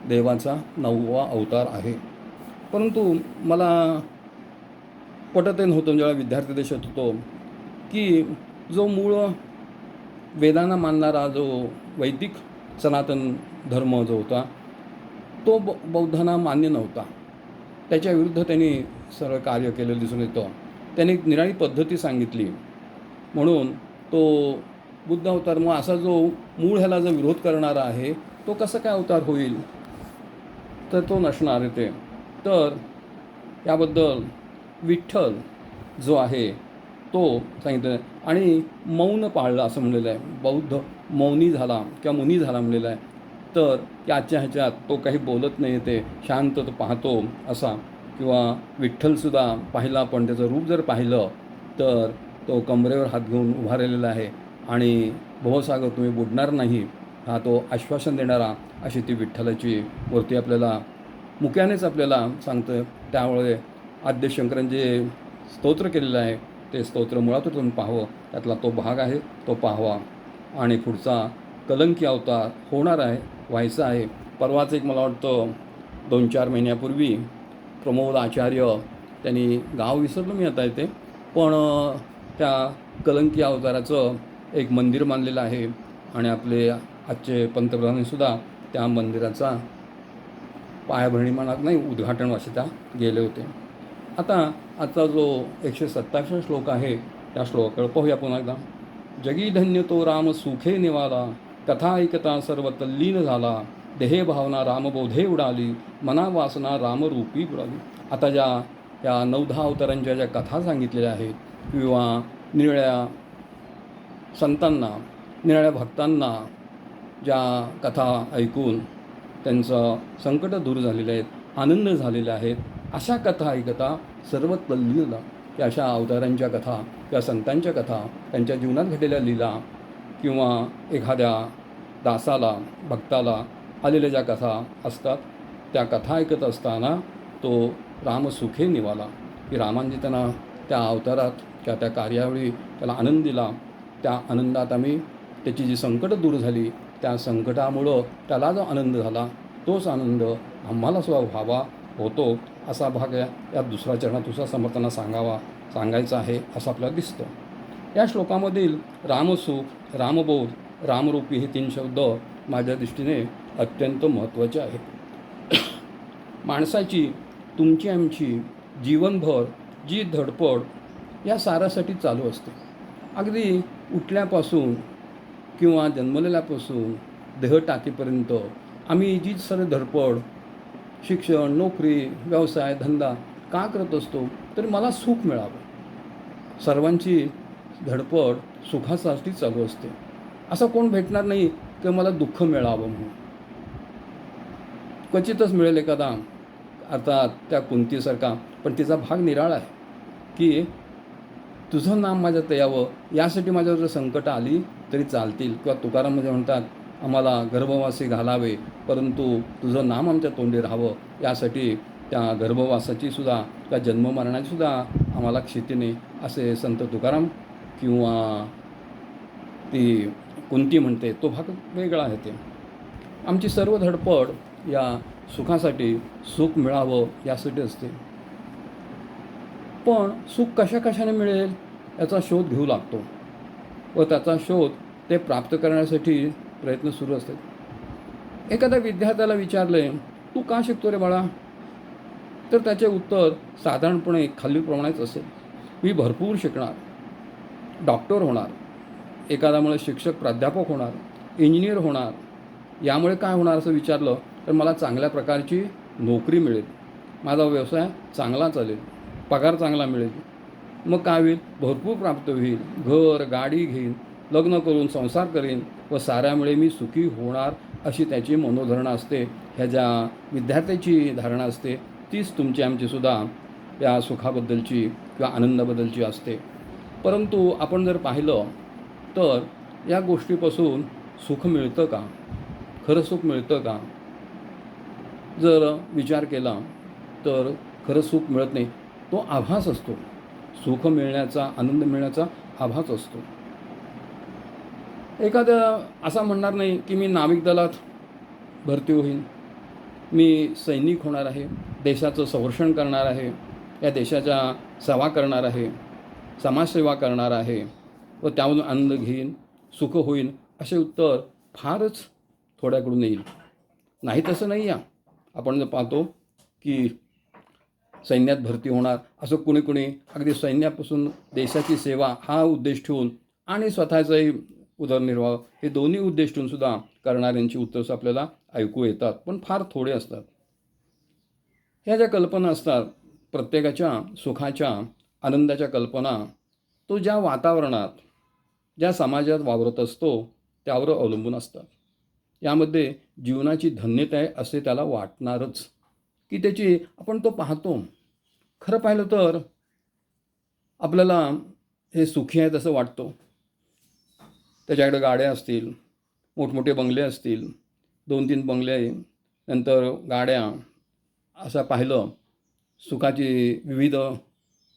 [SPEAKER 3] देवाचा 9वा अवतार आहे. परंतु मला पटतही नव्हतं जेव्हा विद्यार्थी देशात होतो की जो मूळ वेदांना मानणारा जो वैदिक सनातन धर्म जो होता तो बौद्धांना मान्य नव्हता. त्याच्या विरुद्ध त्यांनी सर्व कार्य केलेलं दिसून येतं. त्यांनी एक निराळी पद्धती सांगितली. म्हणून तो बुद्ध अवतार, मग असा जो मूळ ह्याला जो विरोध करणारा आहे तो कसं काय अवतार होईल, तर तो नसणार आहे ते. तर याबद्दल विठ्ठल जो आहे तो सांगितलं आणि मौन पाळलं असं म्हणलेलं आहे. बौद्ध मौनी झाला किंवा मुनी झाला म्हणलेला आहे. तर त्याच्या ह्याच्यात तो काही बोलत नाही, ते शांत तो पाहतो असा. किंवा विठ्ठलसुद्धा पाहिला, पण त्याचं रूप जर पाहिलं तर तो कमरेवर हात घेऊन उभा राहिलेला आहे आणि भवसागर तुम्ही बुडणार नाही हा तो आश्वासन देणारा अशी ती विठ्ठलाची मूर्ती आपल्याला मुक्यानेच आपल्याला सांगतं. त्यामुळे आद्य शंकरांनी जे स्तोत्र केलेलं आहे ते स्तोत्र मुळातून तुम्ही पाहावं, त्यातला तो भाग आहे तो पाहावा. आणि पुढचा कलंकी अवतार होणार आहे, व्हायचा आहे. परवाच एक मला वाटतं 2-4 महिन्यापूर्वी प्रमोद आचार्य त्यांनी, गाव विसरलो मी आता इथे, पण त्या कलंकी अवताराचं एक मंदिर बांधलेलं आहे आणि आपले आजचे पंतप्रधानसुद्धा त्या मंदिराचा पायाभरणी म्हणत नाही उद्घाटन वाचता गेले होते. आता आजचा जो 127 श्लोक आहे त्या श्लोकाकडे पाहूया पुन्हा एकदा. जगी धन्य तो राम सुखे निवाला, कथा ऐकता सर्व तल्लीन झाला, देहे भावना रामबोधे उडाली, मना वासना रामरूपी बुडाली. आता या 9-10 अवतारांच्या ज्या कथा सांगितलेल्या आहेत किंवा निराळ्या संतांना, निराळ्या भक्तांना ज्या कथा ऐकून त्यांचं संकट दूर झालेले आहेत, आनंद झालेले आहेत, अशा कथा ऐकता सर्व तल्लीन, की अशा अवतारांच्या कथा किंवा संतांच्या कथा, त्यांच्या जीवनात घडलेल्या लीला किंवा एखाद्या दासाला, भक्ताला आलेल्या ज्या कथा असतात त्या कथा ऐकत असताना तो राम सुखे निवाला, की रामांनी त्यांना त्या अवतारात किंवा त्या कार्यावेळी त्याला आनंद दिला. त्या आनंदात आम्ही त्याची जी संकटं दूर झाली त्या संकटामुळं त्याला जो आनंद झाला तोच आनंद आम्हाला सुद्धा व्हावा, होतो, असा भाग या दुसऱ्या चरणात दुसऱ्या समर्थांना सांगायचा आहे असं आपल्याला दिसतं. या श्लोकामधील रामसुख, रामबोध, रामरूपी हे 3 शब्द माझ्या दृष्टीने अत्यंत महत्त्वाचे आहेत. माणसाची, तुमची, आमची जीवनभर जी धडपड या सारासाठी चालू असते. अगदी उठल्यापासून किंवा जन्मलेल्यापासून देह टाकीपर्यंत आम्ही जी सर्व धडपड, शिक्षण, नोकरी, व्यवसाय, धंदा का करत असतो, तर मला सुख मिळावं. सर्वांची धडपड सुखासाठी चालू असते. असं कोण भेटणार नाही की मला दुःख मिळावं म्हणून. क्वचितच मिळेल एखादा, अर्थात त्या कुंतीसारखा, पण तिचा भाग निराळा आहे की तुझं नाम माझ्यात यावं यासाठी माझ्यावर जर संकट आली तरी चालतील. किंवा तुकाराम म्हणजे म्हणतात आम्हाला गर्भवासी घालावे परंतु तुझं नाम आमच्या तोंडी राहावं, यासाठी त्या गर्भवासाची सुद्धा त्या जन्ममरणाची सुद्धा आम्हाला क्षिती नाही, असे संत तुकाराम किंवा ती कुंती म्हणते. तो भाग वेगळा आहे. ते आमची सर्व धडपड या सुखासाठी, सुख मिळावं यासाठी असते. पण सुख कशाने मिळेल याचा शोध घेऊ लागतो व त्याचा शोध ते प्राप्त करण्यासाठी प्रयत्न सुरू असतात. एखाद्या विद्यार्थ्याला विचारले तू का शिकतो रे बाळा, तर त्याचे उत्तर साधारणपणे खालीलप्रमाणेच असेल. मी भरपूर शिकणार, डॉक्टर होणार, एखाद्यामुळे शिक्षक प्राध्यापक होणार, इंजिनियर होणार. यामुळे काय होणार असं विचारलं तर मला चांगल्या प्रकारची नोकरी मिळेल, माझा व्यवसाय चांगला चालेल, पगार चांगला मिळेल. मग काय होईल, भरपूर प्राप्त होईल, घर गाडी घेईन, लग्न करून संसार करेन व साऱ्यामुळे मी सुखी होणार, अशी त्याची मनोधरणा असते. ह्या ज्या विद्यार्थ्याची धारणा असते तीच तुमची आमचीसुद्धा या सुखाबद्दलची किंवा आनंदाबद्दलची असते. परंतु आपण जर पाहिलं तर या गोष्टीपासून सुख मिळतं का, खरं सुख मिळतं का, जर विचार केला तर खरं सुख मिळत नाही. तो आभास असतो, सुख मिळण्याचा, आनंद मिळण्याचा आभास असतो. एखादा असा म्हणणार नाही की मी नाविक दलात भरती होईन, मी सैनिक होणार आहे, देशाचं संरक्षण करणार आहे, या देशाच्या सेवा करणार आहे, समाजसेवा करणार आहे व त्यामधून आनंद घेईन, सुख होईन, असे उत्तर फारच थोड्याकडून येईल. नाही तसं नाही. आपण जर पाहतो की सैन्यात भरती होणार, असं कुणी कुणी अगदी सैन्यापासून देशाची सेवा हा उद्देश ठेवून आणि स्वतःचाही उदरनिर्वाह हे दोन्ही उद्देश ठेवून सुद्धा करणाऱ्यांची उत्तरं आपल्याला ऐकू येतात, पण फार थोडे असतात. ह्या ज्या कल्पना असतात प्रत्येकाच्या सुखाच्या आनंदाच्या कल्पना, तो ज्या वातावरणात ज्या समाजात वावरत असतो त्यावर अवलंबून असतात. यामध्ये जीवनाची धन्यता आहे असे त्याला वाटणारच, की त्याची आपण तो पाहतो. खरं पाहिलं तर आपल्याला हे सुखी आहे तसं वाटतो. त्याच्याकडे गाड्या असतील, मोठमोठे बंगले असतील, 2-3 बंगले, नंतर गाड्या, असं पाहिलं सुखाची विविध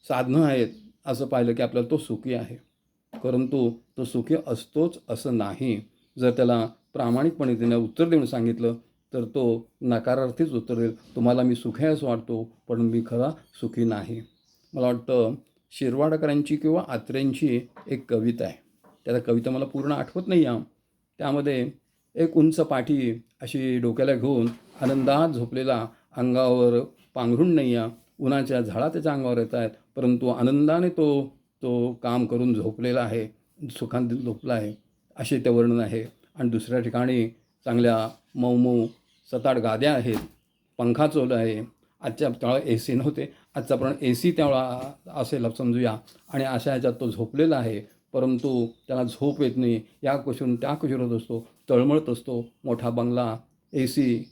[SPEAKER 3] साधनं आहेत असं पाहिलं की आपल्याला तो सुखी आहे. परंतु तो सुखी असतोच असं नाही. जर त्याला प्रामाणिकपणे त्याने उत्तर देऊन सांगितलं तर तो नकारार्थीच उत्तर देईल. तुम्हाला मी सुखी असं वाटतो पण मी खरा सुखी नाही. मला वाटतं शिरवाडकरांची किंवा आत्रेंची एक कविता आहे. त्या कविता मला पूर्ण आठवत नाही आहे. त्यामध्ये एक उंच पाठी अशी डोक्याला घेऊन आनंदात झोपलेला, अंगावर पांघरूण नाही आहे, उन्हाच्या झळा त्याच्या अंगावर येत आहेत, परंतु आनंदाने तो काम करून झोपलेला आहे, सुखांत झोपला आहे, असे ते वर्णन आहे. आणि दुसऱ्या ठिकाणी चांगल्या मऊ सताड गाद्या आहेत, पंखा चालू आहे. आजच्या त्यावेळा ए सी नव्हते, आजचा पण ए सी त्यावेळा असेल समजूया. आणि अशा ह्याच्यात तो झोपलेला आहे, परंतु त्याला झोप येत नाही. या कुशीरून त्या कुशीवर होत असतो, तळमळत असतो. मोठा बंगला, ए सी,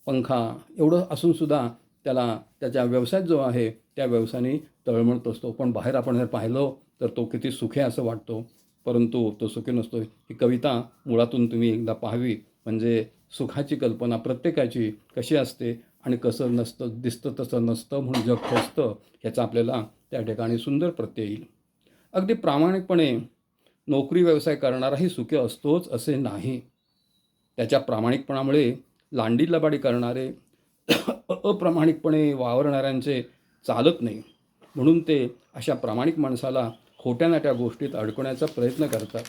[SPEAKER 3] पंखा एवढं असूनसुद्धा त्याला त्याच्या व्यवसायात जो आहे त्या व्यवसायाने तळमळत असतो. पण बाहेर आपण जर पाहिलं तर तो किती सुखी असं वाटतो, परंतु तो सुखी नसतो. ही कविता मुळातून तुम्ही एकदा पाहावी, म्हणजे सुखाची कल्पना प्रत्येकाची कशी असते आणि कसं नसतं, दिसतं तसं नसतं म्हणून जग फसतं, ह्याचा आपल्याला त्या ठिकाणी सुंदर प्रत्यय येईल. अगदी प्रामाणिकपणे नोकरी व्यवसाय करणाराही सुखी असतोच असे नाही. त्याच्या प्रामाणिकपणामुळे लांडी लबाडी करणारे, अप्रामाणिकपणे वावरणाऱ्यांचे चालत नाही. म्हणून ते अशा प्रामाणिक माणसाला खोट्या नाट्या गोष्टीत अडकवण्याचा प्रयत्न करतात.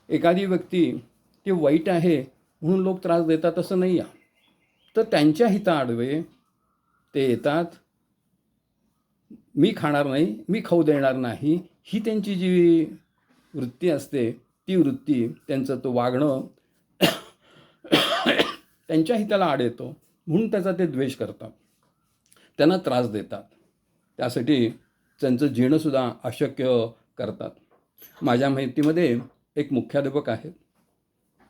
[SPEAKER 3] एखादी व्यक्ती ती वाईट आहे म्हणून लोक त्रास देतात असं नाही आहे, तर त्यांच्या हिताआडवे ते येतात. मी खाणार नाही, मी खाऊ देणार नाही, ही त्यांची जी वृत्ती असते ती वृत्ती, त्यांचं तो वागणं त्यांच्या हिताला आड येतो म्हणून त्याचा ते द्वेष करतात, त्यांना त्रास देतात, त्यासाठी त्यांचं जीणंसुद्धा अशक्य करतात. माझ्या माहितीमध्ये एक मुख्याध्यापक आहेत,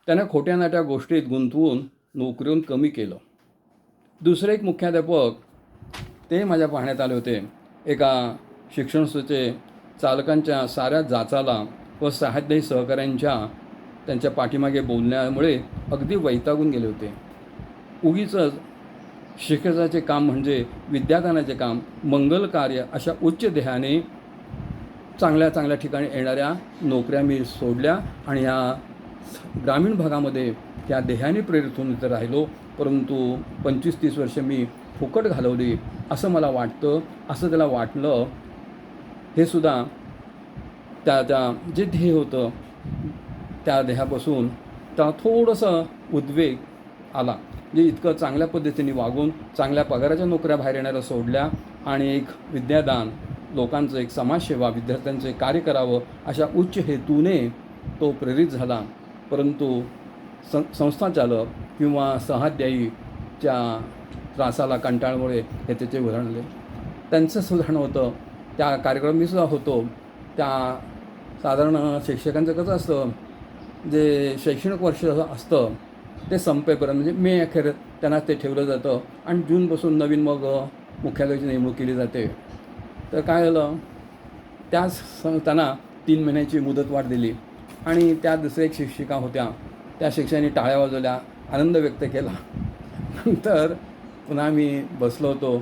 [SPEAKER 3] त्यांना खोट्या नाट्या गोष्टीत गुंतवून नोकरीहून कमी केलं. दुसरे एक मुख्याध्यापक ते माझ्या पाहण्यात आले होते. एका शिक्षण संस्थेचे चालकांच्या साऱ्या जाचाला व सहाध्यायी सहकाऱ्यांच्या त्यांच्या पाठीमागे बोलण्यामुळे अगदी वैतागून गेले होते. उगीच शिक्षकाचे काम म्हणजे विद्यादानाचे काम, मंगल कार्य अशा उच्च ध्येयाने चांगल्या चांगल्या ठिकाणी येणाऱ्या नोकऱ्या मी सोडल्या आणि ह्या ग्रामीण भागामध्ये त्या ध्येयाने प्रेरित होऊन इथं राहिलो. परंतु 25-30 वर्ष मी फुकट घालवली असं मला वाटतं, असं त्याला वाटलं. हे सुद्धा त्या जे ध्येय होतं त्या ध्येयापासून त्याला थोडंसं उद्वेग आला. म्हणजे इतकं चांगल्या पद्धतीने वागून चांगल्या पगाराच्या नोकऱ्या बाहेर येणाऱ्या सोडल्या आणि एक विद्यादान, लोकांचं एक समाजसेवा, विद्यार्थ्यांचे कार्य करावं अशा उच्च हेतूने तो प्रेरित झाला. परंतु संस्थाचालक किंवा सहाध्यायीच्या त्रासाला कंटाळमुळे हे त्याचे उदाहरणले. त्यांचं सुधारणं होतं. त्या कार्यक्रम मी सुद्धा होतो. त्या साधारण शिक्षकांचं कसं असतं, जे शैक्षणिक वर्ष असतं ते संपेपर्यंत म्हणजे मे अखेर त्यांना ते ठेवलं जातं आणि जूनपासून नवीन मग मुख्यालयाची नेमणूक केली जाते. तर काय झालं, त्यांना 3 महिन्याची मुदतवाढ दिली आणि त्या दुसऱ्या एक शिक्षिका होत्या, त्या शिक्षकांनी टाळ्या वाजवल्या, आनंद व्यक्त केला. नंतर पुन्हा मी बसलो होतो,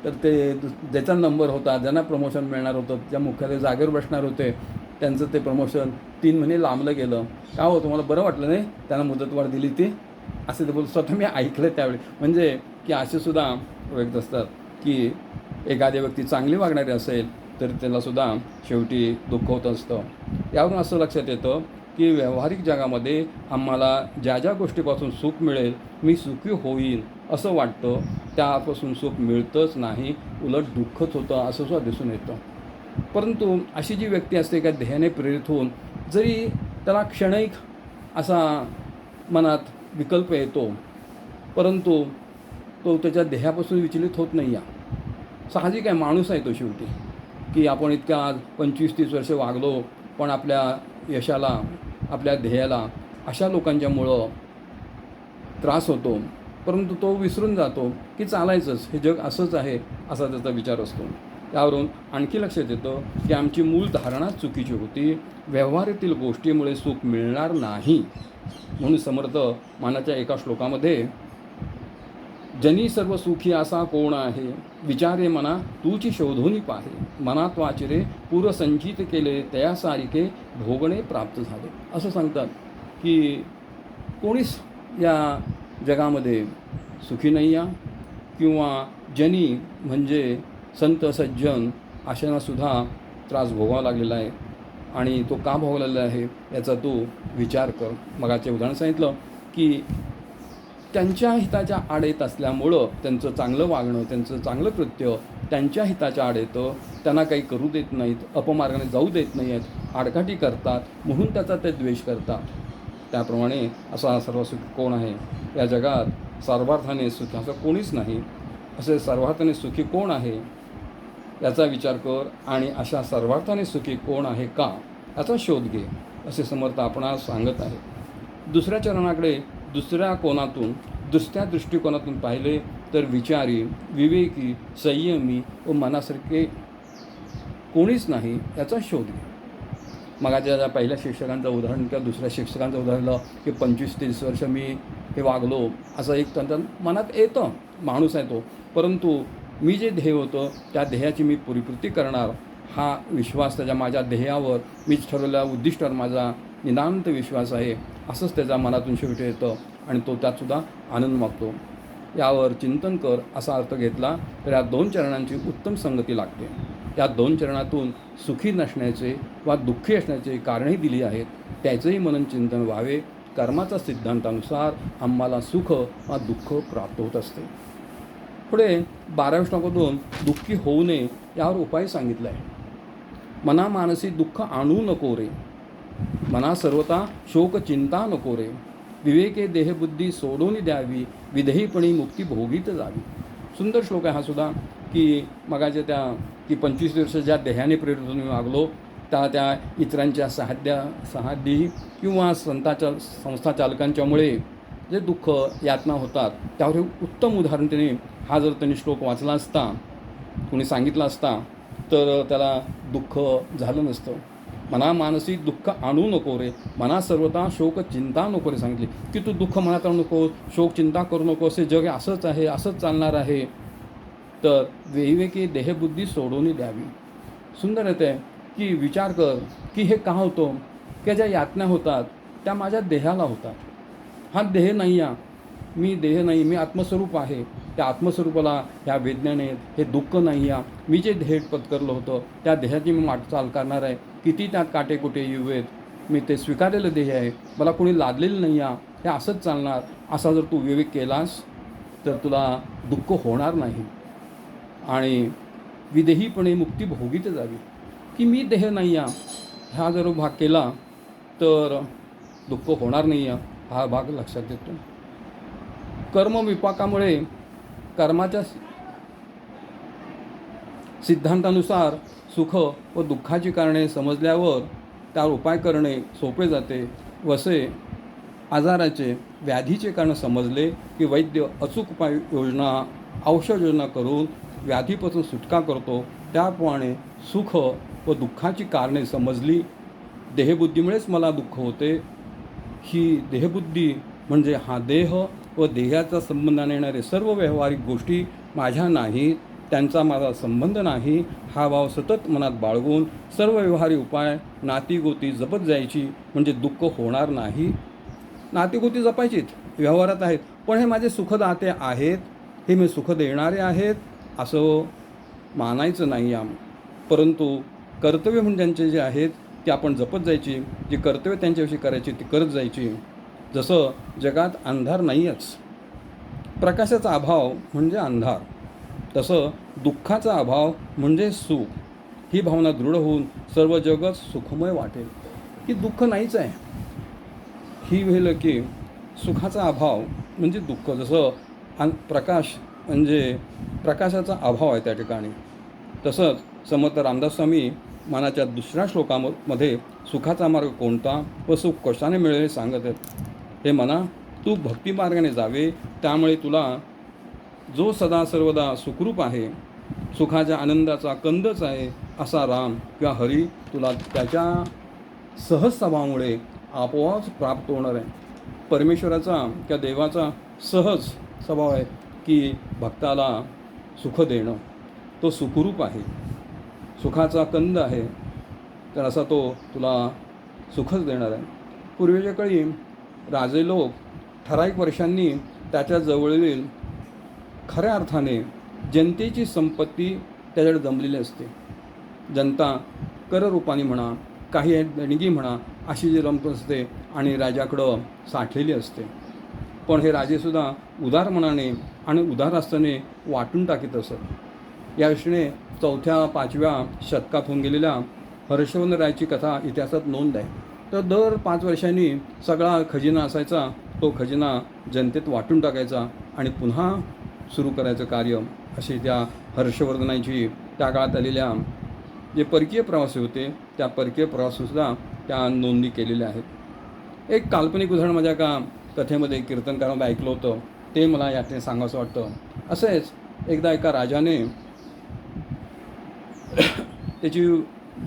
[SPEAKER 3] तर ते ज्याचा नंबर होता, ज्यांना प्रमोशन मिळणार होतं, ज्या मुख्यालय जागेवर बसणार होते, त्यांचं ते प्रमोशन 3 महिने लांबलं गेलं. का हो, तुम्हाला बरं वाटलं नाही त्यांना मुदतवाढ दिली ती, असं ते बोल. स्वतः मी ऐकलं त्यावेळी. म्हणजे की असे सुद्धा व्यक्त असतात की एखादी व्यक्ती चांगली वागणारी असेल तर त्यालासुद्धा शेवटी दुःख होत असतं. यावरून असं लक्षात येतं की व्यावहारिक जगामध्ये आम्हाला ज्या ज्या गोष्टीपासून सुख मिळेल, मी सुखी होईन असं वाटतं, त्यापासून सुख मिळतंच नाही, उलट दुःखच होतं असं सुद्धा दिसून येतं. परंतु अशी जी व्यक्ती असते का ध्येयाने प्रेरित होऊन जरी त्याला क्षणिक असा मनात विकल्प येतो, परंतु तो त्याच्या ध्येयापासून विचलित होत नाही आहे. साहजिक आहे, माणूस आहे तो शेवटी, की आपण इतक्या 25-30 वर्ष वागलो, पण आपल्या यशाला, आपल्या ध्येयाला अशा लोकांच्यामुळं त्रास होतो. परंतु तो विसरून जातो की चालायचंच, हे जग असंच आहे असा त्याचा विचार असतो. त्यावरून आणखी लक्षात येतं की आमची मूळ धारणाच चुकीची होती. व्यवहारातील गोष्टीमुळे सुख मिळणार नाही. म्हणून समर्थ मानाच्या एका श्लोकामध्ये, जनी सर्व सुखी असा कोण आहे, विचारे मना तूची शोधून पाहे, मनात वाचिरे पूर्वसंचित केले, तयासारिखे भोगणे प्राप्त झाले. असं सांगतात की कोणीच या जगामध्ये सुखी नाही आहे, किंवा जनी म्हणजे संत सज्जन अशांनासुद्धा त्रास भोगावा लागलेला आहे. आणि तो का भोगलेला आहे याचा तू विचार कर. मगाचे उदाहरण सांगितलं की त्यांच्या हिताच्या आड येत असल्यामुळं त्यांचं चांगलं वागणं, त्यांचं चांगलं कृत्य त्यांच्या हिताच्या आड येतं, त्यांना काही करू देत नाहीत, अपमार्गाने जाऊ देत नाही आहेत, आडकाठी करतात, म्हणून त्याचा ते द्वेष करतात. त्याप्रमाणे असा सर्व सुखी कोण आहे या जगात, सर्वार्थाने सुखी असं कोणीच नाही. असे सर्वार्थाने सुखी कोण आहे याचा विचार कर, आणि अशा सर्वार्थाने सुखी कोण आहे का याचा शोध घे, असे समर्थ आपणास सांगत आहे. दुसऱ्या चरणाकडे दुसऱ्या कोणातून, दुसऱ्या दृष्टिकोनातून पाहिले तर विचारी, विवेकी, संयमी व मनासारखे कोणीच नाही याचा शोध घे. मग ज्या पहिल्या शिक्षकांचं उदाहरण किंवा दुसऱ्या शिक्षकांचं उदाहरण की 25-30 वर्ष मी हे वागलो, असं एक त्यांच्या मनात येतं, माणूस आहे तो. परंतु मी जे ध्येय होतं त्या ध्येयाची मी परिपूर्ती करणार हा विश्वास, त्याच्या माझ्या ध्येयावर, मीच ठरवलेल्या उद्दिष्टावर माझा नितांत विश्वास आहे, असंच त्याच्या मनातून शेवटी येतं आणि तो त्यातसुद्धा आनंद मागतो. यावर चिंतन कर असा अर्थ घेतला तर या 2 चरणांची उत्तम संगती लागते. या 2 चरणातून सुखी नसण्याचे वा दुःखी असण्याचे कारणही दिली आहेत, त्याचंही मनन चिंतन व्हावे. कर्माच्या सिद्धांतानुसार आम्हाला सुख वा दुःख प्राप्त होत असते. पुढे 12व्या श्लोकातून दुःखी होऊ नये यावर उपाय सांगितला आहे. मना मानसी दुःख आणू नको रे, मना सर्वता शोक चिंता नको रे, विवेके देहबुद्धी सोडून द्यावी, विधेयपणी मुक्ती भोगीत जावी. सुंदर श्लोक आहे हा सुद्धा, की मगाच्या त्या की 25 वर्ष ज्या देहाने प्रेरित होऊन वागलो त्या इतरांच्या सहाद्दी किंवा संस्था चालकांच्यामुळे जे दुःख यातना होतात त्यावर हे उत्तम उदाहरण त्याने, हा जर त्यांनी श्लोक वाचला असता, कोणी सांगितला असता तर त्याला दुःख झालं नसतं. मना मानसिक दुःख आणू नको रे, मना सर्वता शोक चिंता नको रे सांगितली, की तू दुःख मनात आणू नको, शोक चिंता करू नको, असे जग असंच आहे, असंच चालणार आहे. तर विवेकी देहबुद्धी सोडून द्यावी. सुंदर येते की विचार कर की हे का होतं, की ज्या यातना होतात त्या माझ्या देहाला होतात. हा देह नाही आहे, मी देह नाही, मी आत्मस्वरूप आहे. त्या आत्मस्वरूपाला ह्या वेदनेने हे दुःख नाही आहे. मी जे ध्येय पत्करलं होतं त्या देहाची मी वाटचाल करणार आहे. किती त्यात काटेकुटे येऊवेत, मी ते स्वीकारलेलं देह आहे, मला कोणी लादलेलं नाही आहे, हे असंच चालणार. असा जर तू विवेक केलास तर तुला दुःख होणार नाही आणि विदेहीपणे मुक्ती भोगीत जावी. की मी देह नाही आहे हा जर भाग केला तर दुःख होणार नाही आहे, हा भाग लक्षात येतो. कर्मविपाकामुळे कर्माच्या सिद्धांतानुसार सुख व दुःखाची कारणे समजल्यावर त्यावर उपाय करणे सोपे जाते. वसे आजाराचे, व्याधीचे कारण समजले की वैद्य अचूक उपाय योजना, औषध योजना करून व्याधीपासून सुटका करतो. त्याप्रमाणे सुख व दुःखाची कारणे समजली. देहबुद्धीमुळेच मला दुःख होते, ही देहबुद्धी म्हणजे हा देह व देहाचा संबंधाने येणारे सर्व व्यावहारिक गोष्टी माझ्या नाहीत, त्यांचा माझा संबंध नाही, हा भाव सतत मनात बाळगून सर्व व्यवहारी उपाय नातीगोती जपत जायची, म्हणजे दुःख होणार नाही. नातीगोती जपायचीत, व्यवहारात आहेत, पण हे माझे सुखदाते आहेत, हे मी सुख देणारे आहेत असं मानायचं नाही. परंतु कर्तव्य म्हणजे त्यांचे जे आहेत ती आपण जपत जायची, जी कर्तव्य त्यांच्याविषयी करायची ती करत जायची. जसं जगात अंधार नाहीच, प्रकाशाचा अभाव म्हणजे अंधार, तसं दुःखाचा अभाव म्हणजे सुख. ही भावना दृढ होऊन सर्व जगच सुखमय वाटेल, की दुःख नाहीच आहे. ही वेळ की सुखाचा अभाव म्हणजे दुःख, जसं प्रकाश म्हणजे प्रकाशाचा अभाव आहे त्या ठिकाणी. तसंच समर्थ रामदास स्वामी मनाच्या दुसऱ्या श्लोकामध्ये सुखाचा मार्ग कोणता व सुख कशाने मिळेल सांगत आहेत. हे मना, तू भक्तिमार्गाने जावे, त्यामुळे तुला जो सदा सर्वदा सुखरूप आहे, सुखाच्या आनंदाचा कंदच आहे, असा राम किंवा हरी तुला त्याच्या सहज स्वभावामुळे आपोआप प्राप्त होणार आहे. परमेश्वराचा किंवा देवाचा सहज स्वभाव आहे की भक्ताला सुख देणं. तो सुखरूप आहे, सुखाचा कंद आहे, तर असा तो तुला सुखच देणार आहे. पूर्वीच्या काळी राजे लोक ठराविक वर्षांनी त्याच्या जवळील खऱ्या अर्थाने जनतेची संपत्ती त्याच्याकडे जमलेली असते. जनता कररूपाने म्हणा, काही देणगी म्हणा, अशी जी रंप असते आणि राजाकडं साठलेली असते. पण हे राजेसुद्धा उदार मनाने आणि उदार असताने वाटून टाकीत असत. या दृष्टीने 4-5व्या शतकात होऊन गेलेल्या हर्षवर्धन रायाची कथा इतिहासात नोंद आहे. तर दर 5 वर्षांनी सगळा खजिना असायचा, तो खजिना जनतेत वाटून टाकायचा आणि पुन्हा सुरू करायचं कार्य. अशी त्या हर्षवर्धनाची त्या काळात आलेल्या जे परकीय प्रवासी होते, त्या परकीय प्रवासीसुद्धा त्या नोंदणी केलेल्या आहेत. एक काल्पनिक उदाहरण माझ्या का कथेमध्ये कीर्तनकारांना ऐकलं होतं, ते मला यातने सांगावंसं वाटतं. असेच एकदा एका राजाने त्याची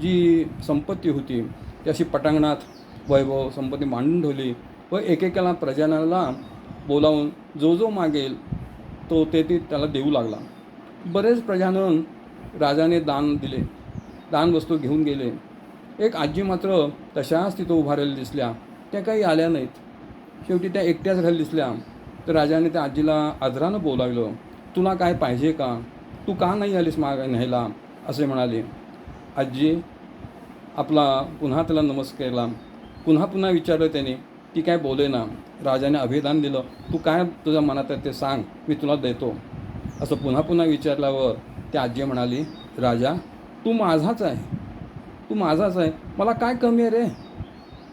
[SPEAKER 3] जी संपत्ती होती ती अशी पटांगणात वैभव संपत्ती मांडून ठेवली व एकेकाला प्रजाजनाला बोलावून जो जो मागेल तो ते त्याला देऊ लागला. बरेच प्रजाजन राजाने दान दिले, दान वस्तू घेऊन गेले. एक आजी मात्र तशाच तिथं उभारलेल्या दिसल्या, त्या काही आल्या नाहीत. शेवटी त्या एकट्याच घाल दिसल्या. तर राजाने त्या आजीला आदरानं बोलावलं, तुला काय पाहिजे का, तू का नाही आलीस न्यायला, असे म्हणाले. आजी आपला पुन्हा त्याला नमस्कार केला, पुन्हा पुन्हा विचारलं त्याने, ती काय बोले ना. राजाने अभिदान दिलं, तू काय तुझ्या मनात आहे ते सांग, मी तुला देतो. असं पुन्हा पुन्हा विचारल्यावर त्या आजी म्हणाली, राजा तू माझाच आहे, तू माझाच आहे, मला काय कमी आहे रे,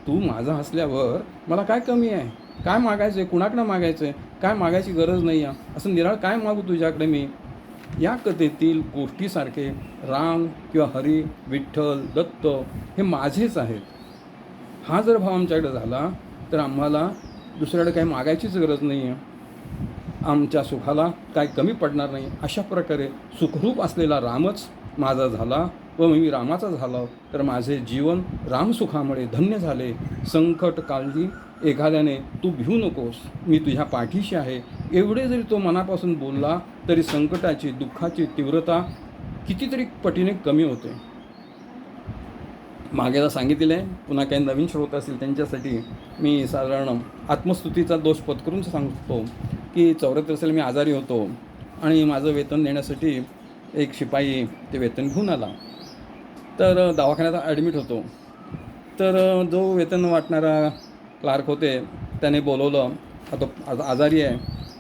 [SPEAKER 3] तू माझा असल्यावर मला काय कमी आहे, काय मागायचं आहे, कुणाकडं मागायचं आहे, काय मागायची गरज नाही आहे, असं निराळ काय मागू तुझ्याकडे मी. या कथेतील गोष्टीसारखे राम किंवा हरी, विठ्ठल, दत्त हे माझेच आहेत. हा जर भाव आमच्याकडे झाला तर आम्हाला दुसऱ्याकडे काही मागायचीच गरज नाही आहे, आमच्या सुखाला काय कमी पडणार नाही. अशा प्रकारे सुखरूप असलेला रामच माझा झाला व मी रामाचा झालो तर माझे जीवन रामसुखामुळे धन्य झाले. संकट काळजी एखाद्याने तू भिवू नकोस, मी तुझ्या पाठीशी आहे, एवढे जरी तो मनापासून बोलला तरी संकटाची दुःखाची तीव्रता कितीतरी पटीने कमी होते. मागेला सांगितलेलं आहे, पुन्हा काही नवीन श्रोत असतील त्यांच्यासाठी मी साधारण आत्मस्तुतीचा दोष पत्करून सांगतो की 74 साली मी आजारी होतो आणि माझं वेतन देण्यासाठी एक शिपाई ते वेतन घेऊन आला. तर दवाखान्यात ॲडमिट होतो. तर जो वेतन वाटणारा क्लार्क होते त्याने बोलवलं, आता आजारी आहे,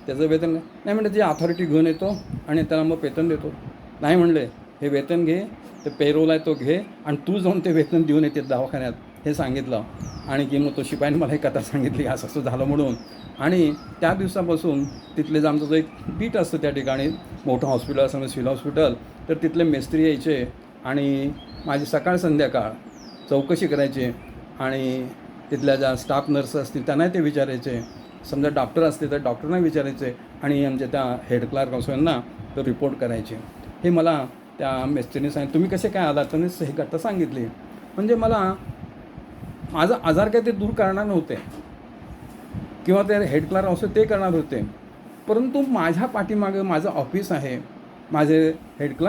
[SPEAKER 3] त्याचं वेतन नाही म्हणलं, ती अथॉरिटी घेऊन येतो आणि त्याला मग वेतन देतो. नाही म्हणले, हे वेतन घे, ते पेरोल आहे तो घे आणि तू जाऊन ते वेतन देऊन येते दवाखान्यात, हे सांगितलं. आणि की मग तो शिपाईने मला एक कथा सांगितली असं असं झालं म्हणून. आणि त्या दिवसापासून तिथले जे आमचं जो एक बीट असतं त्या ठिकाणी मोठं हॉस्पिटल असं सिव्हिल हॉस्पिटल, तर तिथले मेस्त्री यायचे आणि माझी सकाळ संध्याकाळ चौकशी करायचे आणि तिथल्या ज्या स्टाफ नर्स असतील त्यांनाही ते विचारायचे. समजा डॉक्टर असते तर डॉक्टरना विचारायचे आणि आमच्या त्या हेड क्लार्क असोयांना तो रिपोर्ट करायचे. हे मला त्या मेस्त्रीने सांगितलं. तुम्ही कसे काय आला, त्यांनी हे कथा सांगितली. म्हणजे मला माझा आजार काय ते दूर करणार नव्हते किंवा ते हेड क्लार्क असो ते करणार होते, परंतु माझ्या पाठीमागे माझं ऑफिस आहे, माझे हेड क्लार्क